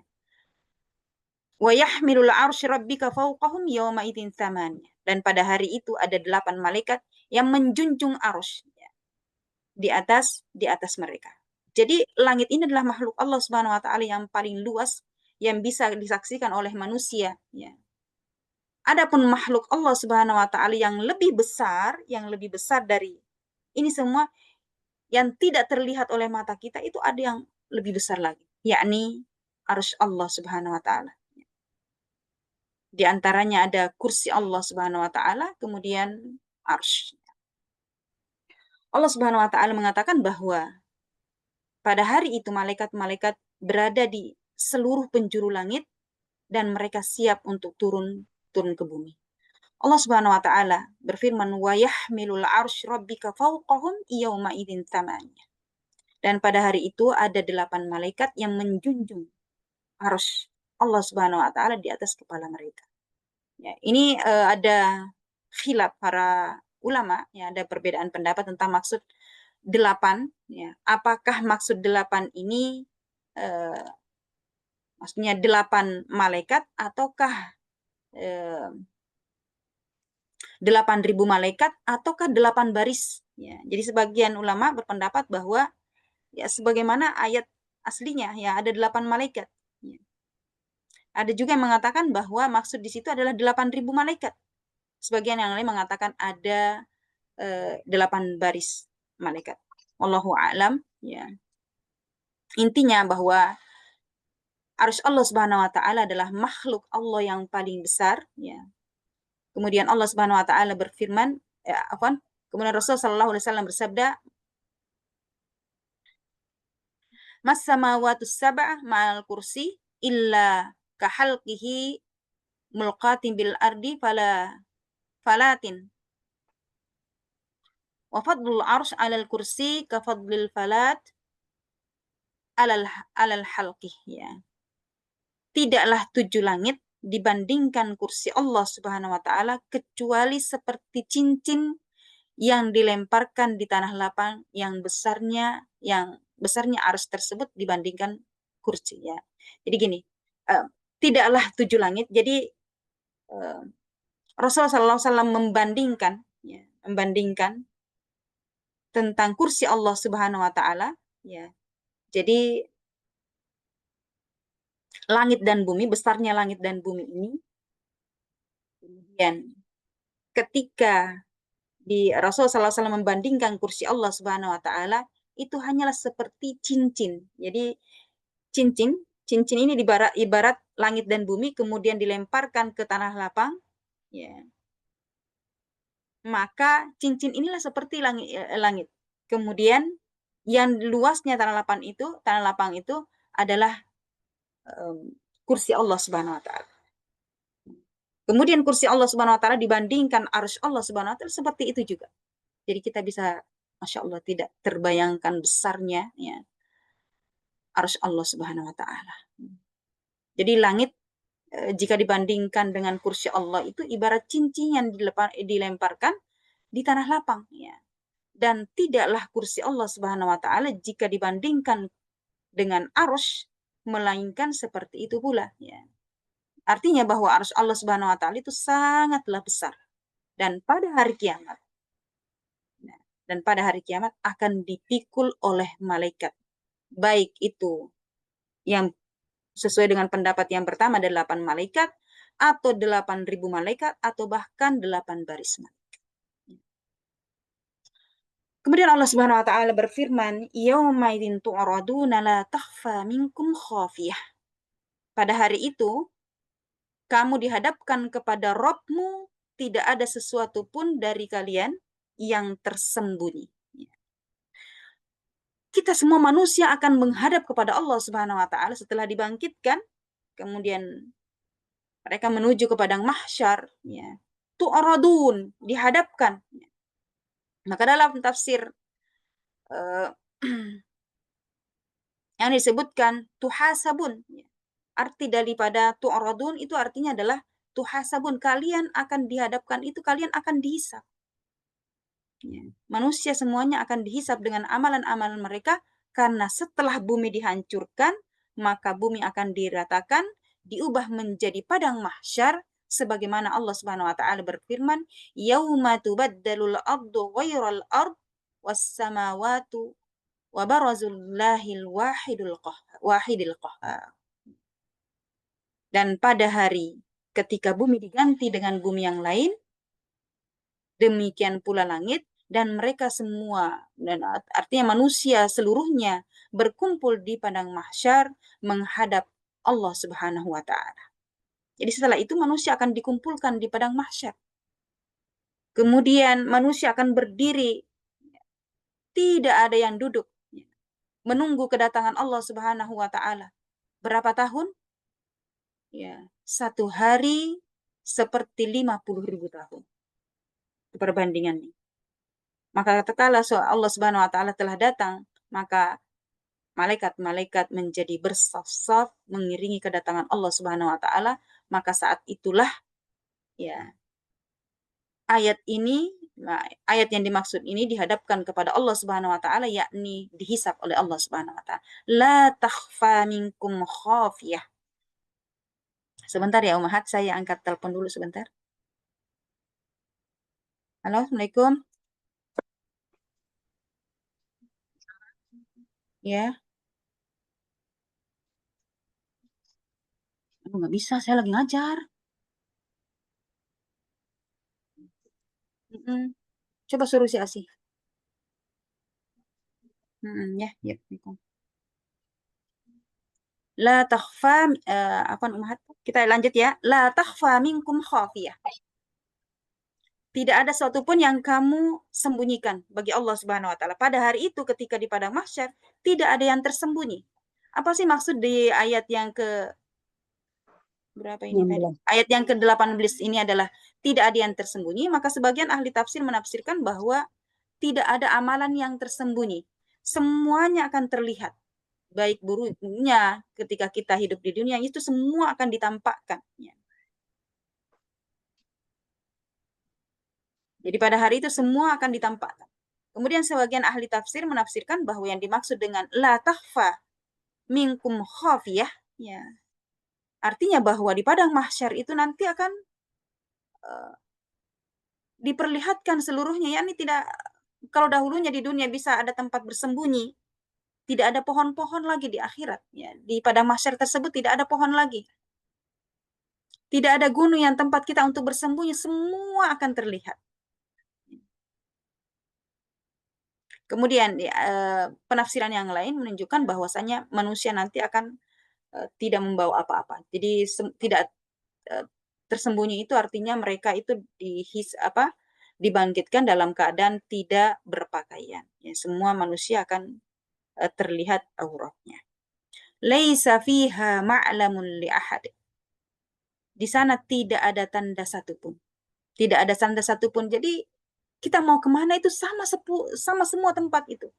Wa yahmilul 'arsy rabbika fawqahum yawma idzin tsamaniyah. Dan pada hari itu ada 8 malaikat yang menjunjung arsy, ya, di atas mereka. Jadi langit ini adalah makhluk Allah Subhanahu wa taala yang paling luas yang bisa disaksikan oleh manusia, ya. Adapun makhluk Allah Subhanahu wa taala yang lebih besar dari ini semua yang tidak terlihat oleh mata kita, itu ada yang lebih besar lagi, yakni arsy Allah Subhanahu wa taala. Di antaranya ada kursi Allah Subhanahu wa taala, kemudian arsy. Allah Subhanahu wa taala mengatakan bahwa pada hari itu malaikat-malaikat berada di seluruh penjuru langit dan mereka siap untuk turun ke bumi. Allah Subhanahu wa taala berfirman wa yahmilul 'arsy rabbika fawqahum yawma idzin tsamaniyah. Dan pada hari itu ada 8 malaikat yang menjunjung arsy Allah Subhanahu wa taala di atas kepala mereka. Ya, ini ada khilaf para ulama, ya, ada perbedaan pendapat tentang maksud 8, ya. Apakah maksud 8 ini maksudnya 8 malaikat ataukah 8.000 malaikat ataukah 8 baris. Ya, jadi sebagian ulama berpendapat bahwa ya sebagaimana ayat aslinya ya ada 8 malaikat. Ya. Ada juga yang mengatakan bahwa maksud di situ adalah 8.000 malaikat. Sebagian yang lain mengatakan ada 8 baris malaikat. Wallahu a'lam. Ya. Intinya bahwa arsy Allah Subhanahu wa taala adalah makhluk Allah yang paling besar, ya. Kemudian Allah Subhanahu wa taala berfirman, kemudian Rasul sallallahu alaihi wasallam bersabda, "Mas samawati sab'ah ma'al kursi illa kahalqihi mulqatin bil ardi falatin. Wa fadlul arsy 'alal kursi ka fadlil falat 'alal halqi." Ya. Tidaklah 7 langit dibandingkan kursi Allah Subhanahu wa taala kecuali seperti cincin yang dilemparkan di tanah lapang yang besarnya arsy tersebut dibandingkan kursi, ya. Jadi gini, tidaklah 7 langit. Jadi Rasulullah SAW membandingkan tentang kursi Allah Subhanahu wa taala, ya. Jadi langit dan bumi, besarnya langit dan bumi ini, kemudian ketika di Rasulullah SAW membandingkan kursi Allah Subhanahu wa taala, itu hanyalah seperti cincin. Jadi cincin ini ibarat langit dan bumi kemudian dilemparkan ke tanah lapang, ya. Maka cincin inilah seperti langit. Kemudian yang luasnya tanah lapang itu adalah kursi Allah Subhanahu wa taala. Kemudian kursi Allah Subhanahu wa taala dibandingkan arsy Allah Subhanahu wa taala seperti itu juga. Jadi kita bisa, Masya Allah, tidak terbayangkan besarnya, ya, arsy Allah Subhanahu wa taala. Jadi langit jika dibandingkan dengan kursi Allah itu ibarat cincin yang dilemparkan di tanah lapang, ya. Dan tidaklah kursi Allah Subhanahu wa taala jika dibandingkan dengan arsy melainkan seperti itu pula, ya. Artinya bahwa arsy Allah Subhanahu wa taala itu sangatlah besar. Dan pada hari kiamat akan dipikul oleh malaikat. Baik itu yang sesuai dengan pendapat yang pertama ada 8 malaikat, atau 8.000 malaikat, atau bahkan 8 baris malaikat. Kemudian Allah Subhanahu wa taala berfirman, "Yauma idzin tu'raduna la takhfa minkum khafiyah." Pada hari itu kamu dihadapkan kepada Rabb-mu, tidak ada sesuatu pun dari kalian yang tersembunyi. Kita semua manusia akan menghadap kepada Allah Subhanahu wa taala setelah dibangkitkan, kemudian mereka menuju ke padang mahsyar, ya. Tu'radun, dihadapkan. Maka dalam tafsir yang disebutkan tuhasabun, arti daripada tu'radun itu artinya adalah tuhasabun, kalian akan dihadapkan itu, kalian akan dihisab. Ya. Manusia semuanya akan dihisab dengan amalan-amalan mereka, karena setelah bumi dihancurkan, maka bumi akan diratakan, diubah menjadi padang mahsyar, sebagaimana Allah Subhanahu wa taala berfirman, "Yauma tubaddalul ardu ghairal ard was samawati wa barazullahil wahidil qahhar." Dan pada hari ketika bumi diganti dengan bumi yang lain, demikian pula langit, dan mereka semua, dan artinya manusia seluruhnya berkumpul di padang mahsyar menghadap Allah Subhanahu wa taala. Jadi setelah itu manusia akan dikumpulkan di padang mahsyar. Kemudian manusia akan berdiri, tidak ada yang duduk, menunggu kedatangan Allah Subhanahu wa taala. Berapa tahun? Ya, 1 hari seperti 50.000 tahun. Perbandingannya. Maka tatkala Allah Subhanahu wa taala telah datang, maka malaikat-malaikat menjadi bersaf-saf mengiringi kedatangan Allah Subhanahu wa taala, maka saat itulah, ya, ayat yang dimaksud ini dihadapkan kepada Allah Subhanahu wa taala, yakni dihisab oleh Allah Subhanahu wa taala. La takhfa minkum khafiyah. Sebentar ya Ummahat, saya angkat telepon dulu sebentar. Halo, Assalamualaikum. Ya, aduh, nggak bisa, saya lagi ngajar. Coba suruh si Asih. Ya, ya. La takhfa, kita lanjut ya. La takhfa minkum khafiyah. Tidak ada sesuatu pun yang kamu sembunyikan bagi Allah Subhanahu wa taala. Pada hari itu ketika di padang mahsyar tidak ada yang tersembunyi. Apa sih maksud di ayat yang ke berapa ini tadi? 16. Ayat yang ke-18 ini adalah tidak ada yang tersembunyi, maka sebagian ahli tafsir menafsirkan bahwa tidak ada amalan yang tersembunyi. Semuanya akan terlihat. Baik buruknya ketika kita hidup di dunia itu semua akan ditampakkan. Jadi pada hari itu semua akan ditampakkan. Kemudian sebagian ahli tafsir menafsirkan bahwa yang dimaksud dengan la takhfa minkum khafiyah, ya, artinya bahwa di padang mahsyar itu nanti akan diperlihatkan seluruhnya, yakni tidak, kalau dahulunya di dunia bisa ada tempat bersembunyi, tidak ada pohon-pohon lagi di akhirat, ya. Di padang mahsyar tersebut tidak ada pohon lagi. Tidak ada gunung yang tempat kita untuk bersembunyi, semua akan terlihat. Kemudian penafsiran yang lain menunjukkan bahwasanya manusia nanti akan tidak membawa apa-apa. Jadi tidak tersembunyi itu artinya mereka itu dibangkitkan dalam keadaan tidak berpakaian. Ya, semua manusia akan terlihat auratnya. Laisa fiha ma'lamun li ahad. Di sana tidak ada tanda satupun. Tidak ada tanda satupun. Jadi kita mau kemana itu sama semua tempat itu.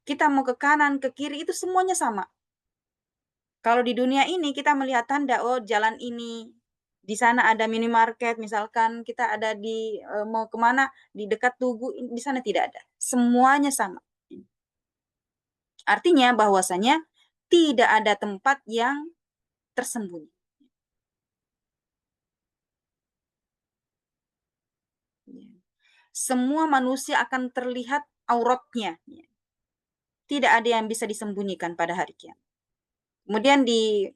Kita mau ke kanan, ke kiri, itu semuanya sama. Kalau di dunia ini kita melihat tanda, oh jalan ini, di sana ada minimarket, misalkan kita ada di mau kemana, di dekat Tugu, di sana tidak ada. Semuanya sama. Artinya bahwasanya tidak ada tempat yang tersembunyi. Semua manusia akan terlihat auratnya. Tidak ada yang bisa disembunyikan pada hari kiamat. Kemudian di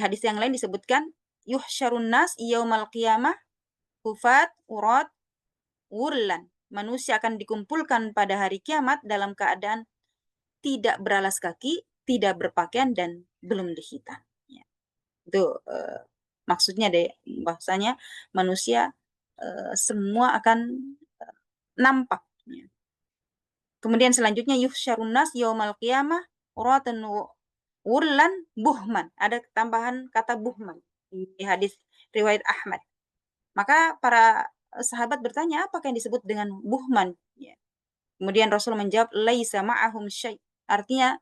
hadis yang lain disebutkan yuhsyarun nas yaumal qiyamah hufat urat wurlan. Manusia akan dikumpulkan pada hari kiamat dalam keadaan tidak beralas kaki, tidak berpakaian, dan belum dihitan. Ya. Itu maksudnya deh, bahasanya manusia semua akan nampak. Ya. Kemudian selanjutnya yuhsyarun nas yaumal qiyamah uratan wurlan buhman. Ada tambahan kata buhman di hadis riwayat Ahmad. Maka para sahabat bertanya, apakah yang disebut dengan buhman? Ya. Kemudian Rasul menjawab, laisa ma'ahum syai'. Artinya,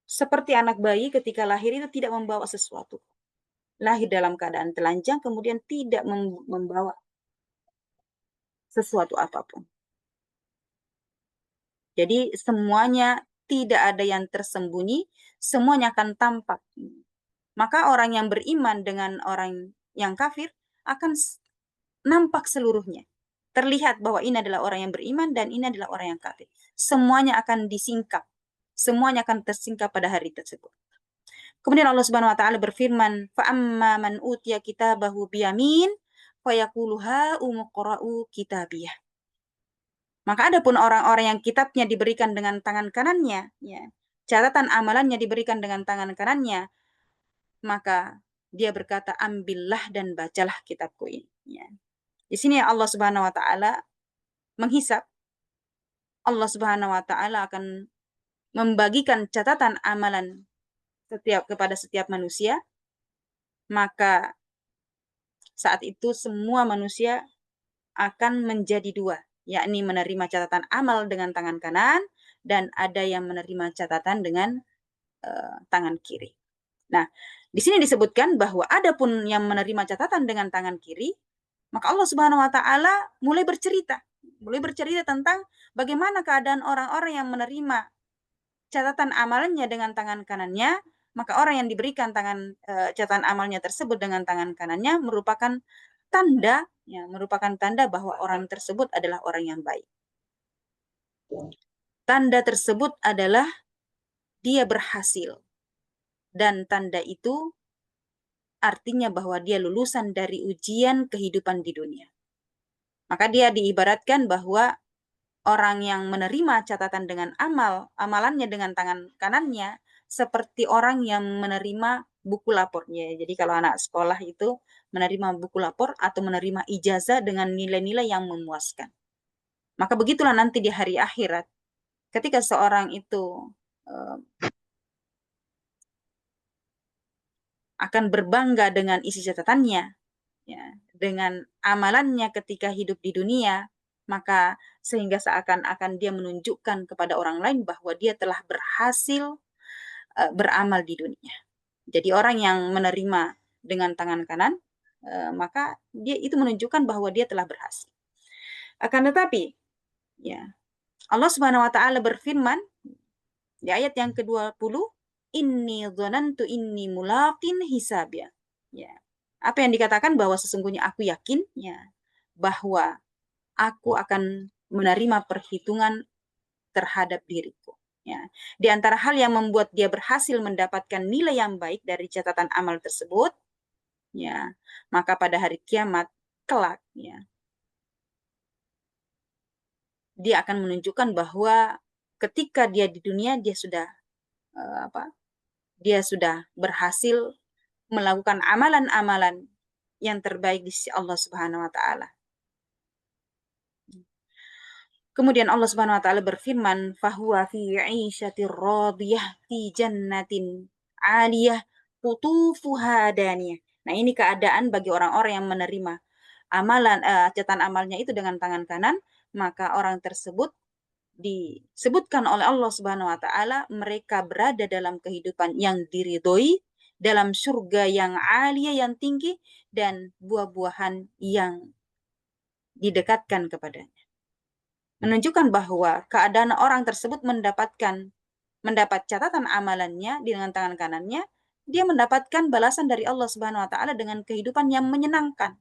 seperti anak bayi ketika lahir itu tidak membawa sesuatu. Lahir dalam keadaan telanjang, kemudian tidak membawa sesuatu apapun. Jadi semuanya tidak ada yang tersembunyi, semuanya akan tampak. Maka orang yang beriman dengan orang yang kafir akan nampak seluruhnya. Terlihat bahwa ini adalah orang yang beriman dan ini adalah orang yang kafir. Semuanya akan disingkap. Semuanya akan tersingkap pada hari tersebut. Kemudian Allah Subhanahu wa taala berfirman, "Fa amma man utiya kitabahu biyamin, fa yaqulu ha umqra'u kitabiyah." Maka adapun orang-orang yang kitabnya diberikan dengan tangan kanannya, ya, catatan amalannya diberikan dengan tangan kanannya, maka dia berkata, ambillah dan bacalah kitabku ini. Ya. Di sini Allah Subhanahu wa taala menghisap. Allah Subhanahu wa taala akan membagikan catatan amalan kepada setiap manusia. Maka saat itu semua manusia akan menjadi dua, yakni menerima catatan amal dengan tangan kanan dan ada yang menerima catatan dengan tangan kiri. Nah, di sini disebutkan bahwa adapun yang menerima catatan dengan tangan kiri, maka Allah Subhanahu wa taala mulai bercerita tentang bagaimana keadaan orang-orang yang menerima catatan amalannya dengan tangan kanannya, maka orang yang diberikan catatan amalnya tersebut dengan tangan kanannya merupakan tanda, ya, merupakan tanda bahwa orang tersebut adalah orang yang baik. Tanda tersebut adalah dia berhasil, dan tanda itu artinya bahwa dia lulusan dari ujian kehidupan di dunia. Maka dia diibaratkan bahwa orang yang menerima catatan dengan amalannya dengan tangan kanannya, seperti orang yang menerima buku lapornya. Jadi kalau anak sekolah itu menerima buku lapor atau menerima ijazah dengan nilai-nilai yang memuaskan. Maka begitulah nanti di hari akhirat, ketika seorang itu akan berbangga dengan isi catatannya, ya, dengan amalannya ketika hidup di dunia, maka sehingga seakan-akan dia menunjukkan kepada orang lain bahwa dia telah berhasil beramal di dunia. Jadi orang yang menerima dengan tangan kanan, maka dia itu menunjukkan bahwa dia telah berhasil. Akan tetapi, ya, Allah Subhanahu wa taala berfirman di ayat yang ke-20, inni dzanantu inni mulaqin hisabya. Ya. Apa yang dikatakan bahwa sesungguhnya aku yakin, ya, bahwa aku akan menerima perhitungan terhadap diriku. Ya. Di antara hal yang membuat dia berhasil mendapatkan nilai yang baik dari catatan amal tersebut, ya, maka pada hari kiamat kelak, ya, dia akan menunjukkan bahwa ketika dia di dunia dia sudah dia sudah berhasil melakukan amalan-amalan yang terbaik di sisi Allah Subhanahu wa taala. Kemudian Allah Subhanahu wa taala berfirman, "Fahuwa fi 'ishatir radiyah fi jannatin 'aliyah qutufuha daniyah." Nah, ini keadaan bagi orang-orang yang menerima catatan amalnya itu dengan tangan kanan, maka orang tersebut disebutkan oleh Allah Subhanahu wa taala mereka berada dalam kehidupan yang diridhoi, dalam surga yang 'aliyah yang tinggi, dan buah-buahan yang didekatkan kepadanya. Menunjukkan bahwa keadaan orang tersebut mendapat catatan amalannya dengan tangan kanannya, dia mendapatkan balasan dari Allah Subhanahu wa taala dengan kehidupan yang menyenangkan.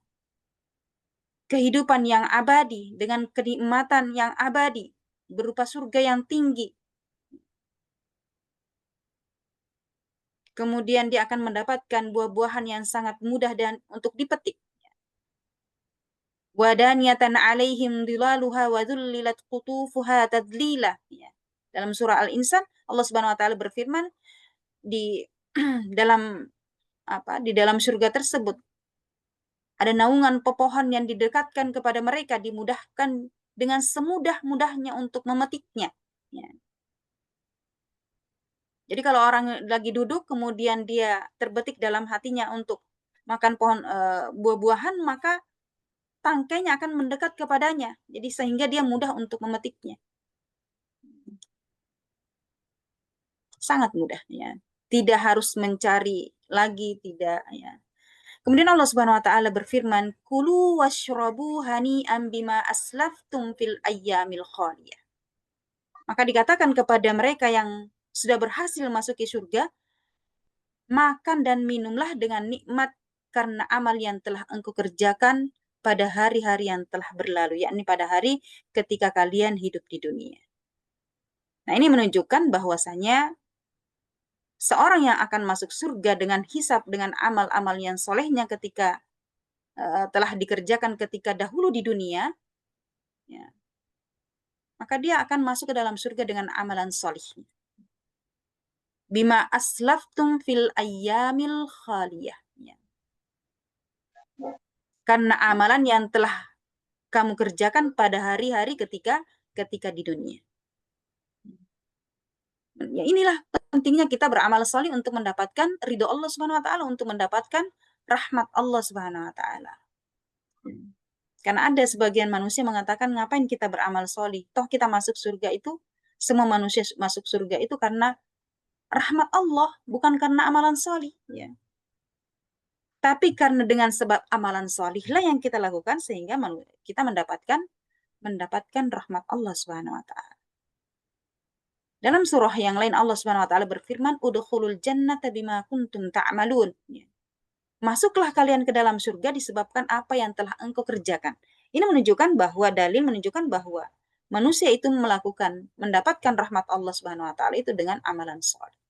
Kehidupan yang abadi dengan kenikmatan yang abadi berupa surga yang tinggi. Kemudian dia akan mendapatkan buah-buahan yang sangat mudah dan untuk dipetik. Wadaniyatan 'alaihim dhilaluha wa dhullilat qutufuha tadlila. Dalam surah Al-Insan, Allah Subhanahu wa taala berfirman di dalam surga tersebut ada naungan pepohon yang didekatkan kepada mereka, dimudahkan dengan semudah-mudahnya untuk memetiknya. Ya. Jadi kalau orang lagi duduk kemudian dia terbetik dalam hatinya untuk makan buah-buahan, maka tangkainya akan mendekat kepadanya. Jadi sehingga dia mudah untuk memetiknya. Sangat mudah, ya. Tidak harus mencari lagi, tidak, ya. Kemudian Allah Subhanahu wa taala berfirman, "Kulu washrabu hani'an bima aslaftum fil ayyamil khaliyah." Maka dikatakan kepada mereka yang sudah berhasil masuki surga, makan dan minumlah dengan nikmat karena amal yang telah engkau kerjakan pada hari-hari yang telah berlalu, yakni pada hari ketika kalian hidup di dunia. Nah, ini menunjukkan bahwasanya seorang yang akan masuk surga dengan hisab, dengan amal-amal yang solehnya ketika telah dikerjakan ketika dahulu di dunia, ya, maka dia akan masuk ke dalam surga dengan amalan soleh. Bima aslaftum fil ayyamil khaliyah. Ya. Karena amalan yang telah kamu kerjakan pada hari-hari ketika di dunia. Ya, inilah pentingnya kita beramal soleh untuk mendapatkan ridho Allah Subhanahu wa taala, untuk mendapatkan rahmat Allah Subhanahu wa taala. Karena ada sebagian manusia mengatakan, ngapain kita beramal soleh? Toh kita masuk surga itu, semua manusia masuk surga itu karena rahmat Allah, bukan karena amalan soleh. Ya. Tapi karena dengan sebab amalan soleh lah yang kita lakukan sehingga kita mendapatkan rahmat Allah Subhanahu wa taala. Dalam surah yang lain Allah Subhanahu wa taala berfirman, "Udkhulul jannata bima kuntum ta'malun." Ya. Masuklah kalian ke dalam surga disebabkan apa yang telah engkau kerjakan. Ini menunjukkan bahwa dalil menunjukkan bahwa manusia itu mendapatkan rahmat Allah Subhanahu wa taala itu dengan amalan saleh.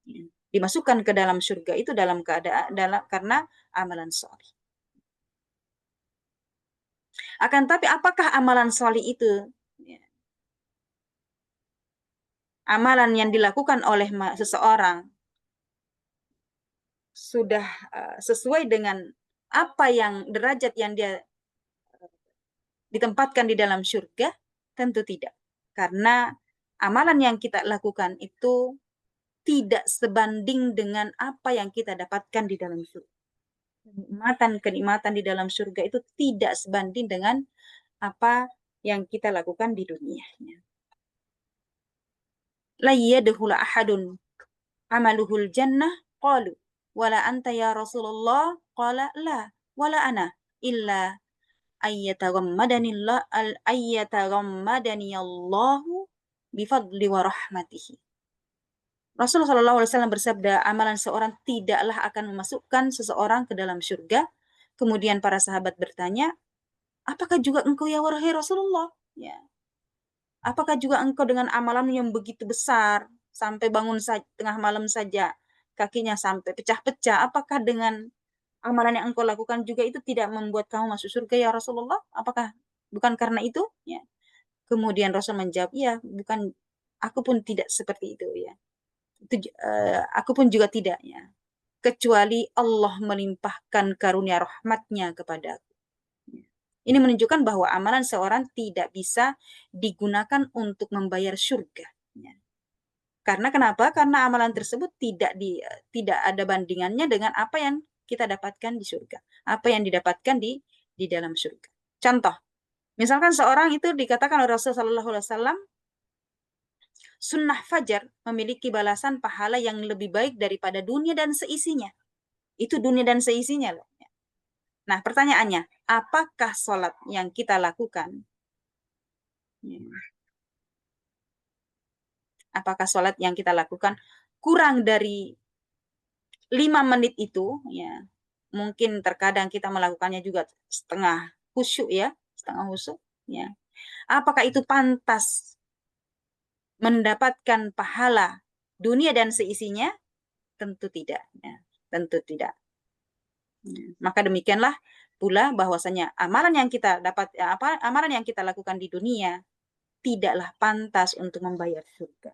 Ya. Dimasukkan ke dalam surga itu dalam keadaan karena amalan saleh. Akan tapi apakah amalan saleh itu amalan yang dilakukan oleh seseorang sudah sesuai dengan apa yang derajat yang dia ditempatkan di dalam surga? Tentu tidak. Karena amalan yang kita lakukan itu tidak sebanding dengan apa yang kita dapatkan di dalam surga. Kenikmatan di dalam surga itu tidak sebanding dengan apa yang kita lakukan di dunia. La yadkhulu ahadun amaluhul jannah qalu wala anta ya Rasulullah qala la wala ana illa ayyatagammadani Allahu bifadli wa rahmatihi. Rasulullah SAW bersabda, amalan seorang tidaklah akan memasukkan seseorang ke dalam surga. Kemudian para sahabat bertanya, apakah juga engkau ya wahai Rasulullah? Ya. Apakah juga engkau dengan amalan yang begitu besar, sampai bangun tengah malam saja, kakinya sampai pecah-pecah, apakah dengan amalan yang engkau lakukan juga itu tidak membuat kamu masuk surga ya Rasulullah? Apakah bukan karena itu? Ya. Kemudian Rasul menjawab, ya, bukan, aku pun tidak seperti itu ya. Aku pun juga tidak ya. Kecuali Allah melimpahkan karunia rahmatnya kepadaku. Ini menunjukkan bahwa amalan seorang tidak bisa digunakan untuk membayar surga. Karena kenapa? Karena amalan tersebut tidak ada bandingannya dengan apa yang kita dapatkan di surga. Apa yang didapatkan di dalam surga. Contoh, misalkan seorang itu dikatakan oleh Rasulullah SAW, sunnah fajar memiliki balasan pahala yang lebih baik daripada dunia dan seisinya. Itu dunia dan seisinya loh. Nah, pertanyaannya, apakah sholat yang kita lakukan? Apakah sholat yang kita lakukan kurang dari 5 menit itu? Ya, mungkin terkadang kita melakukannya juga setengah khusyuk ya, setengah khusyuk. Ya. Apakah itu pantas mendapatkan pahala dunia dan seisinya? Tentu tidak. Ya, tentu tidak. Maka demikianlah pula bahwasanya amalan yang kita amalan yang kita lakukan di dunia tidaklah pantas untuk membayar surga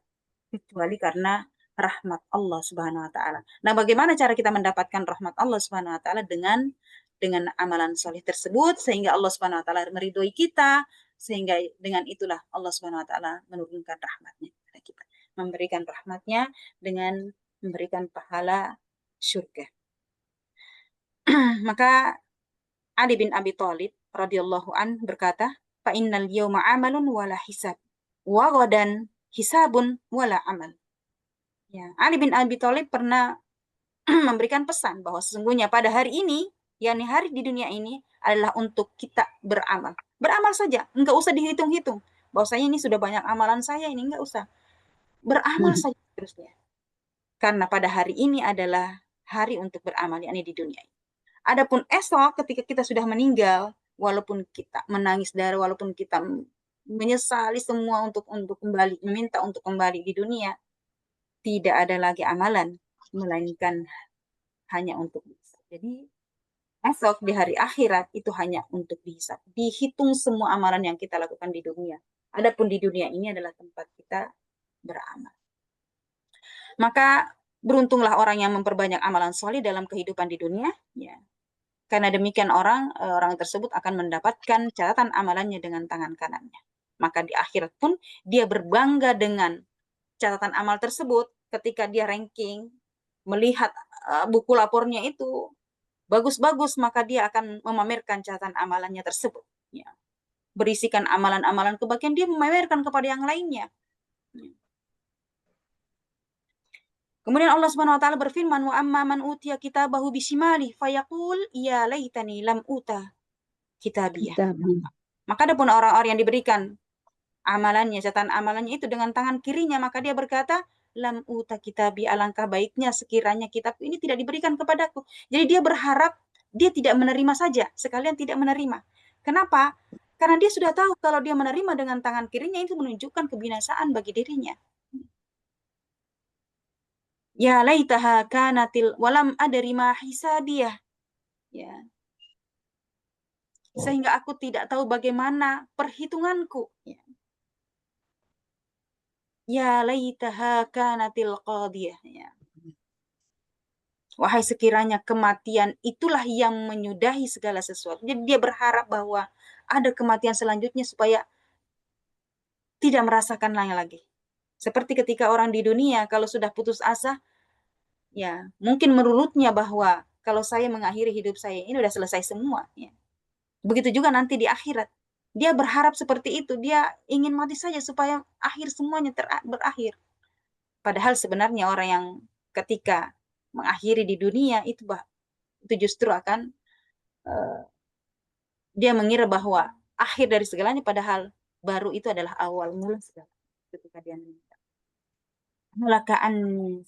kecuali karena rahmat Allah Subhanahu wa taala. Nah, bagaimana cara kita mendapatkan rahmat Allah Subhanahu wa taala dengan amalan soleh tersebut sehingga Allah Subhanahu wa taala meridhoi kita, sehingga dengan itulah Allah Subhanahu wa taala menurunkan rahmatnya kepada kita, memberikan rahmatnya dengan memberikan pahala surga. Maka Ali bin Abi Thalib radhiyallahu an berkata, "Fa innal yawma 'amalun wala hisab, wa ghadan hisabun wala amal." Ya, Ali bin Abi Thalib pernah memberikan pesan bahwa sesungguhnya pada hari ini, yakni hari di dunia ini adalah untuk kita beramal. Beramal saja, enggak usah dihitung-hitung. Bahwasanya ini sudah banyak amalan saya, ini enggak usah. Beramal saja terusnya. Karena pada hari ini adalah hari untuk beramal, yakni di dunia ini. Adapun esok ketika kita sudah meninggal, walaupun kita menangis darah, walaupun kita menyesali semua untuk kembali, meminta untuk kembali di dunia, tidak ada lagi amalan, melainkan hanya untuk dihisab. Jadi esok di hari akhirat itu hanya untuk dihisab. Dihitung semua amalan yang kita lakukan di dunia. Adapun di dunia ini adalah tempat kita beramal. Maka beruntunglah orang yang memperbanyak amalan soleh dalam kehidupan di dunia, ya. Karena demikian orang tersebut akan mendapatkan catatan amalannya dengan tangan kanannya. Maka di akhirat pun dia berbangga dengan catatan amal tersebut ketika dia ranking, melihat buku lapornya itu bagus-bagus, maka dia akan memamerkan catatan amalannya tersebut. Ya. Berisikan amalan-amalan kebaikan, dia memamerkan kepada yang lainnya. Kemudian Allah Subhanahu wa taala berfirman, wa amma man utiya kitabahu bisimali fayaqul ya laitani lam uta kitabiyah. Maka adapun orang-orang yang diberikan amalannya, catatan amalannya itu dengan tangan kirinya, maka dia berkata, lam uta kitabi, alangkah baiknya sekiranya kitab ini tidak diberikan kepadaku. Jadi dia berharap dia tidak menerima saja, sekalian tidak menerima. Kenapa? Karena dia sudah tahu kalau dia menerima dengan tangan kirinya itu menunjukkan kebinasaan bagi dirinya. Ya laitaha kanatil walam adri ma hisabiyah. Ya. Sehingga aku tidak tahu bagaimana perhitunganku. Ya laitaha kanatil qadiyah. Ya. Wahai sekiranya kematian itulah yang menyudahi segala sesuatu. Jadi dia berharap bahwa ada kematian selanjutnya supaya tidak merasakan lagi. Seperti ketika orang di dunia kalau sudah putus asa, ya mungkin menurutnya bahwa kalau saya mengakhiri hidup saya ini udah selesai semua. Ya. Begitu juga nanti di akhirat. Dia berharap seperti itu. Dia ingin mati saja supaya akhir semuanya berakhir. Padahal sebenarnya orang yang ketika mengakhiri di dunia itu justru akan dia mengira bahwa akhir dari segalanya, padahal baru itu adalah awal mula segala. Ketika dia meninggal. Mulaka anni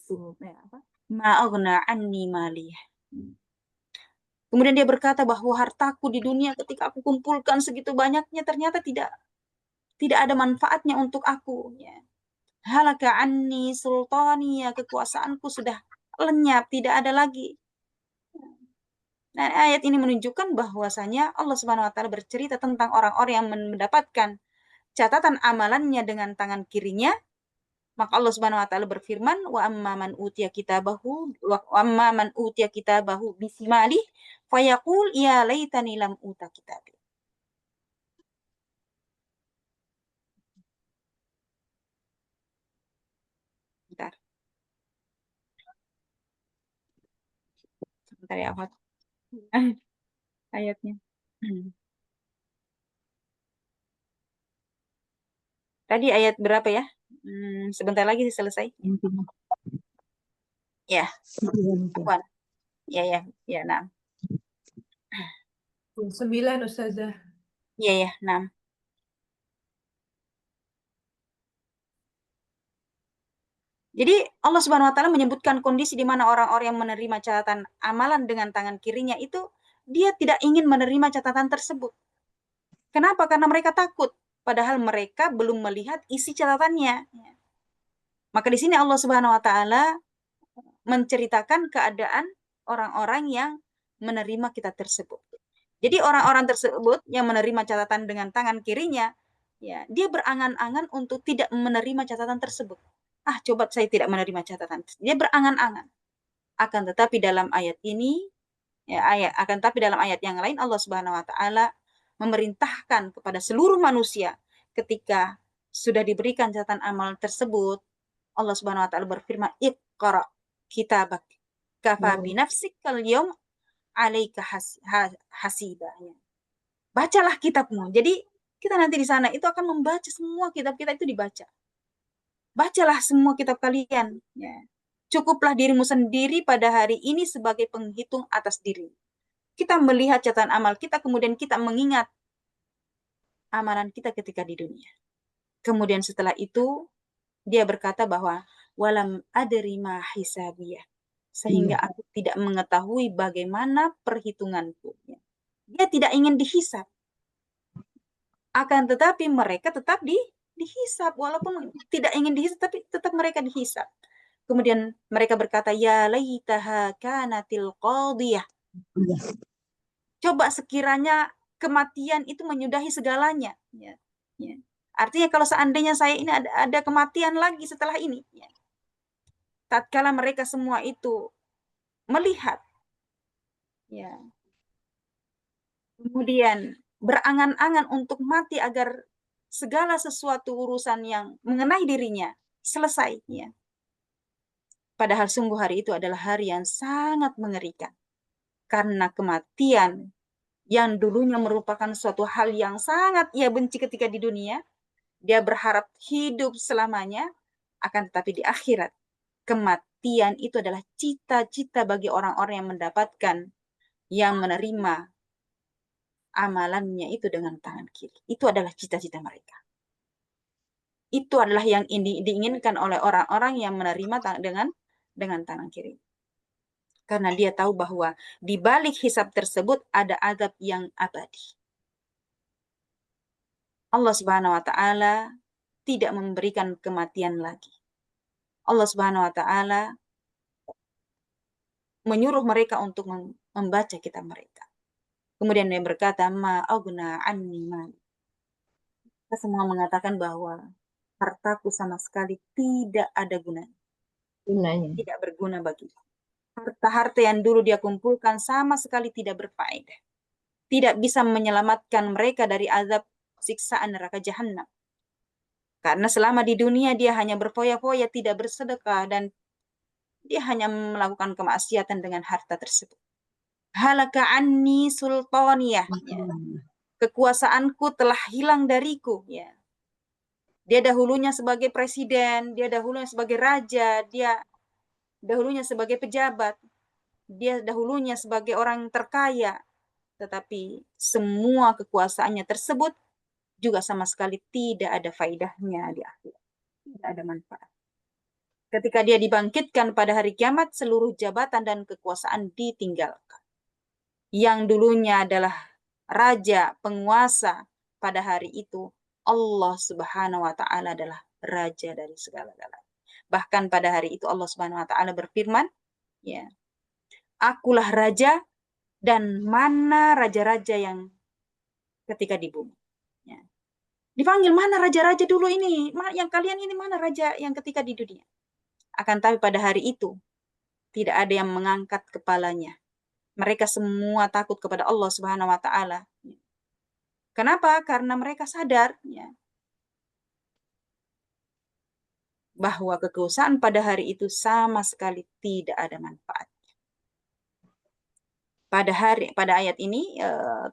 ma'aghna anni maliyah. Kemudian dia berkata bahwa hartaku di dunia ketika aku kumpulkan segitu banyaknya ternyata tidak ada manfaatnya untuk aku. Ya. Halaka anni sultaniya, kekuasaanku sudah lenyap, tidak ada lagi. Nah, ayat ini menunjukkan bahwasanya Allah Subhanahu wa taala bercerita tentang orang-orang yang mendapatkan catatan amalannya dengan tangan kirinya. Maka Allah Subhanahu wa taala berfirman, wa amma man utiya kitabahu bisimali fayaqul ya laitani lam uta kitabi. Bentar. Sebentar ya, Ahmad. Ayatnya. Tadi ayat berapa ya? Sebentar lagi selesai. Ya. Afwan. Ya, nah. 9 Ustazah. Ya, nah. Jadi Allah Subhanahu wa taala menyebutkan kondisi di mana orang-orang yang menerima catatan amalan dengan tangan kirinya itu dia tidak ingin menerima catatan tersebut. Kenapa? Karena mereka takut, padahal mereka belum melihat isi catatannya. Maka di sini Allah Subhanahu wa taala menceritakan keadaan orang-orang yang menerima kitab tersebut. Jadi orang-orang tersebut yang menerima catatan dengan tangan kirinya, ya, dia berangan-angan untuk tidak menerima catatan tersebut. Coba saya tidak menerima catatan. Dia berangan-angan. Akan tetapi dalam ayat ini, dalam ayat yang lain Allah Subhanahu wa taala memerintahkan kepada seluruh manusia ketika sudah diberikan catatan amal tersebut, Allah Subhanahu wa taala berfirman, "Iqra kitabak kafa bi nafsikal yaum 'alaika hasiba." Bacalah kitabmu. Jadi kita nanti di sana itu akan membaca semua kitab kita itu dibaca. Bacalah semua kitab kalian. Ya. Cukuplah dirimu sendiri pada hari ini sebagai penghitung atas diri. Kita melihat catatan amal kita, kemudian kita mengingat amalan kita ketika di dunia. Kemudian setelah itu, dia berkata bahwa walam adri ma hisabiyah. Sehingga aku tidak mengetahui bagaimana perhitunganku. Dia tidak ingin dihisab. Akan tetapi mereka tetap dihisab, walaupun tidak ingin dihisab, tapi tetap mereka dihisab. Kemudian mereka berkata, ya laitaha kanatil qadiyah. Coba sekiranya kematian itu menyudahi segalanya. Ya. Artinya kalau seandainya saya ini ada kematian lagi setelah ini. Ya. Tatkala mereka semua itu melihat, ya, kemudian berangan-angan untuk mati agar segala sesuatu urusan yang mengenai dirinya selesai. Ya. Padahal sungguh hari itu adalah hari yang sangat mengerikan. Karena kematian yang dulunya merupakan suatu hal yang sangat ia benci ketika di dunia, dia berharap hidup selamanya, akan tetapi di akhirat, kematian itu adalah cita-cita bagi orang-orang yang mendapatkan, yang menerima amalannya itu dengan tangan kiri. Itu adalah cita-cita mereka. Itu adalah yang diinginkan oleh orang-orang yang menerima dengan tangan kiri. Karena dia tahu bahwa di balik hisab tersebut ada azab yang abadi. Allah Subhanahu wa taala tidak memberikan kematian lagi. Allah Subhanahu wa taala menyuruh mereka untuk membaca kitab mereka. Kemudian dia berkata, ma aghna anni mali. Kita semua mengatakan bahwa hartaku sama sekali tidak ada gunanya. Tidak berguna bagiku. Harta-harta yang dulu dia kumpulkan sama sekali tidak berfaedah. Tidak bisa menyelamatkan mereka dari azab siksaan neraka jahanam. Karena selama di dunia dia hanya berfoya-foya, tidak bersedekah, dan dia hanya melakukan kemaksiatan dengan harta tersebut. Halaka anni sultaniyah. Ya. Kekuasaanku telah hilang dariku. Ya. Dia dahulunya sebagai presiden, dia dahulunya sebagai raja, dia dahulunya sebagai pejabat, dia dahulunya sebagai orang terkaya, tetapi semua kekuasaannya tersebut juga sama sekali tidak ada faedahnya di akhirat. Tidak ada manfaat. Ketika dia dibangkitkan pada hari kiamat, seluruh jabatan dan kekuasaan ditinggalkan. Yang dulunya adalah raja, penguasa, pada hari itu Allah Subhanahu wa taala adalah raja dari segala-galanya. Bahkan pada hari itu Allah Subhanahu wa taala berfirman, ya, akulah raja dan mana raja-raja yang ketika di bumi. Ya. Dipanggil, mana raja-raja dulu ini? Yang kalian ini mana raja yang ketika di dunia? Akan tapi pada hari itu tidak ada yang mengangkat kepalanya. Mereka semua takut kepada Allah Subhanahu wa taala. Kenapa? Karena mereka sadar, ya, bahwa kekuasaan pada hari itu sama sekali tidak ada manfaat. Pada ayat ini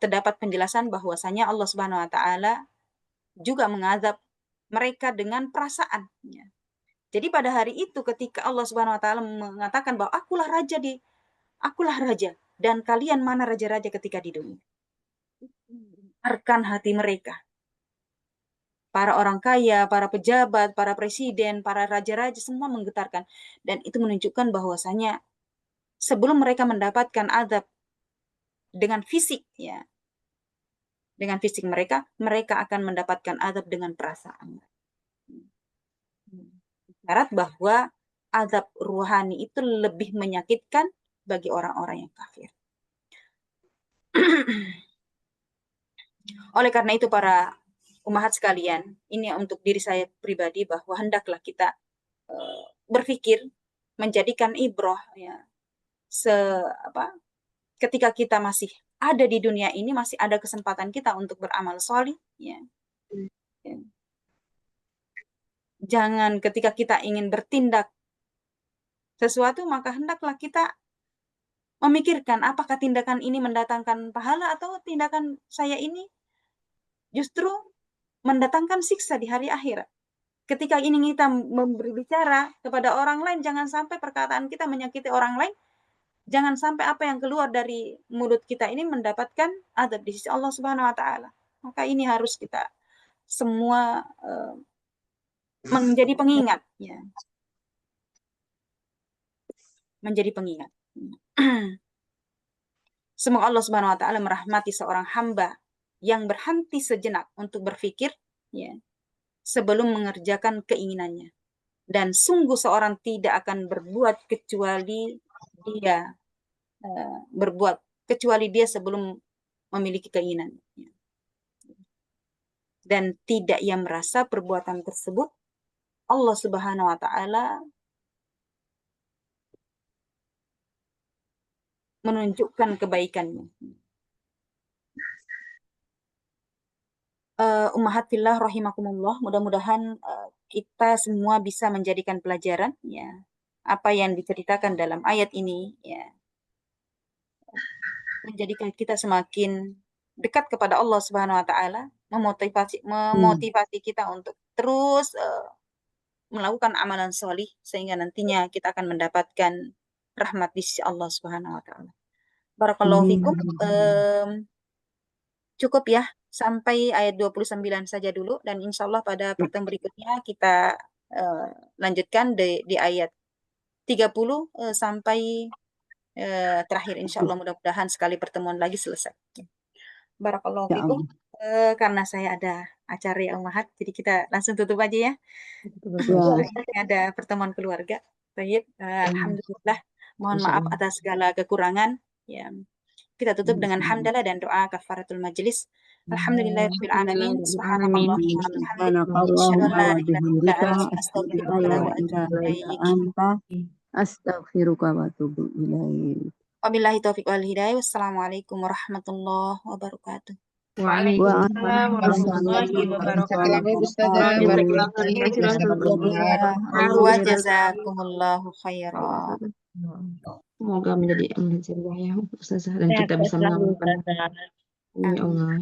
terdapat penjelasan bahwasanya Allah Subhanahu wa taala juga mengazab mereka dengan perasaan. Ya. Jadi pada hari itu ketika Allah Subhanahu wa taala mengatakan bahwa akulah raja dan kalian mana raja-raja ketika di dunia. Arkan hati mereka. Para orang kaya, para pejabat, para presiden, para raja-raja semua menggetarkan. Dan itu menunjukkan bahwasanya sebelum mereka mendapatkan azab dengan fisik, ya, dengan fisik mereka akan mendapatkan azab dengan perasaan. Syarat bahwa azab ruhani itu lebih menyakitkan bagi orang-orang yang kafir. Oleh karena itu para umahat sekalian, ini untuk diri saya pribadi bahwa hendaklah kita berpikir menjadikan ibrah, ya, ketika kita masih ada di dunia ini, masih ada kesempatan kita untuk beramal sholih, ya. Ya. Jangan ketika kita ingin bertindak sesuatu, maka hendaklah kita memikirkan apakah tindakan ini mendatangkan pahala atau tindakan saya ini justru mendatangkan siksa di hari akhirat. Ketika ini kita berbicara kepada orang lain, jangan sampai perkataan kita menyakiti orang lain. Jangan sampai apa yang keluar dari mulut kita ini mendapatkan azab di sisi Allah Subhanahu wa taala. Maka ini harus kita semua menjadi pengingat, ya. Menjadi pengingat. Semoga Allah Subhanahu wa taala merahmati seorang hamba yang berhenti sejenak untuk berpikir, ya, sebelum mengerjakan keinginannya. Dan sungguh seorang tidak akan berbuat kecuali dia sebelum memiliki keinginan. Dan tidak ia merasa perbuatan tersebut Allah Subhanahu wa taala menunjukkan kebaikannya. Ummahat fillah rahimakumullah, mudah-mudahan kita semua bisa menjadikan pelajaran, ya, apa yang diceritakan dalam ayat ini, ya, menjadikan kita semakin dekat kepada Allah Subhanahu wa taala, memotivasi kita untuk terus melakukan amalan sholih sehingga nantinya kita akan mendapatkan rahmat di sisi Allah Subhanahu wa taala. Barakallahu fikum. Cukup ya sampai ayat 29 saja dulu, dan insya Allah pada pertemuan berikutnya kita lanjutkan di ayat 30 sampai terakhir insya Allah, mudah-mudahan sekali pertemuan lagi selesai. Barakallahu Ya fikum. Allah. Karena saya ada acara ya Ummahat, jadi kita langsung tutup aja ya. Ya. Ini ada pertemuan keluarga. Baik, alhamdulillah. Mohon maaf atas segala kekurangan. Ya, kita tutup dengan hamdalah dan doa kafaratul majlis. Alhamdulillahirabbil alamin. Subhanallah wa bihamdihi. Asyhadu an la ilaha illa anta, astaghfiruka wa atubu ilaik. Astaghfiruka wa atubu ilaik. Wabillahi taufiq wal hidayah. Wassalamualaikum warahmatullahi wabarakatuh. Waalaikumsalam warahmatullahi wabarakatuh. Wa jazakumullahu khairan. Semoga menjadi amal jariah ya Ustazah, dan kita bisa mengamalkan. Ya Allah.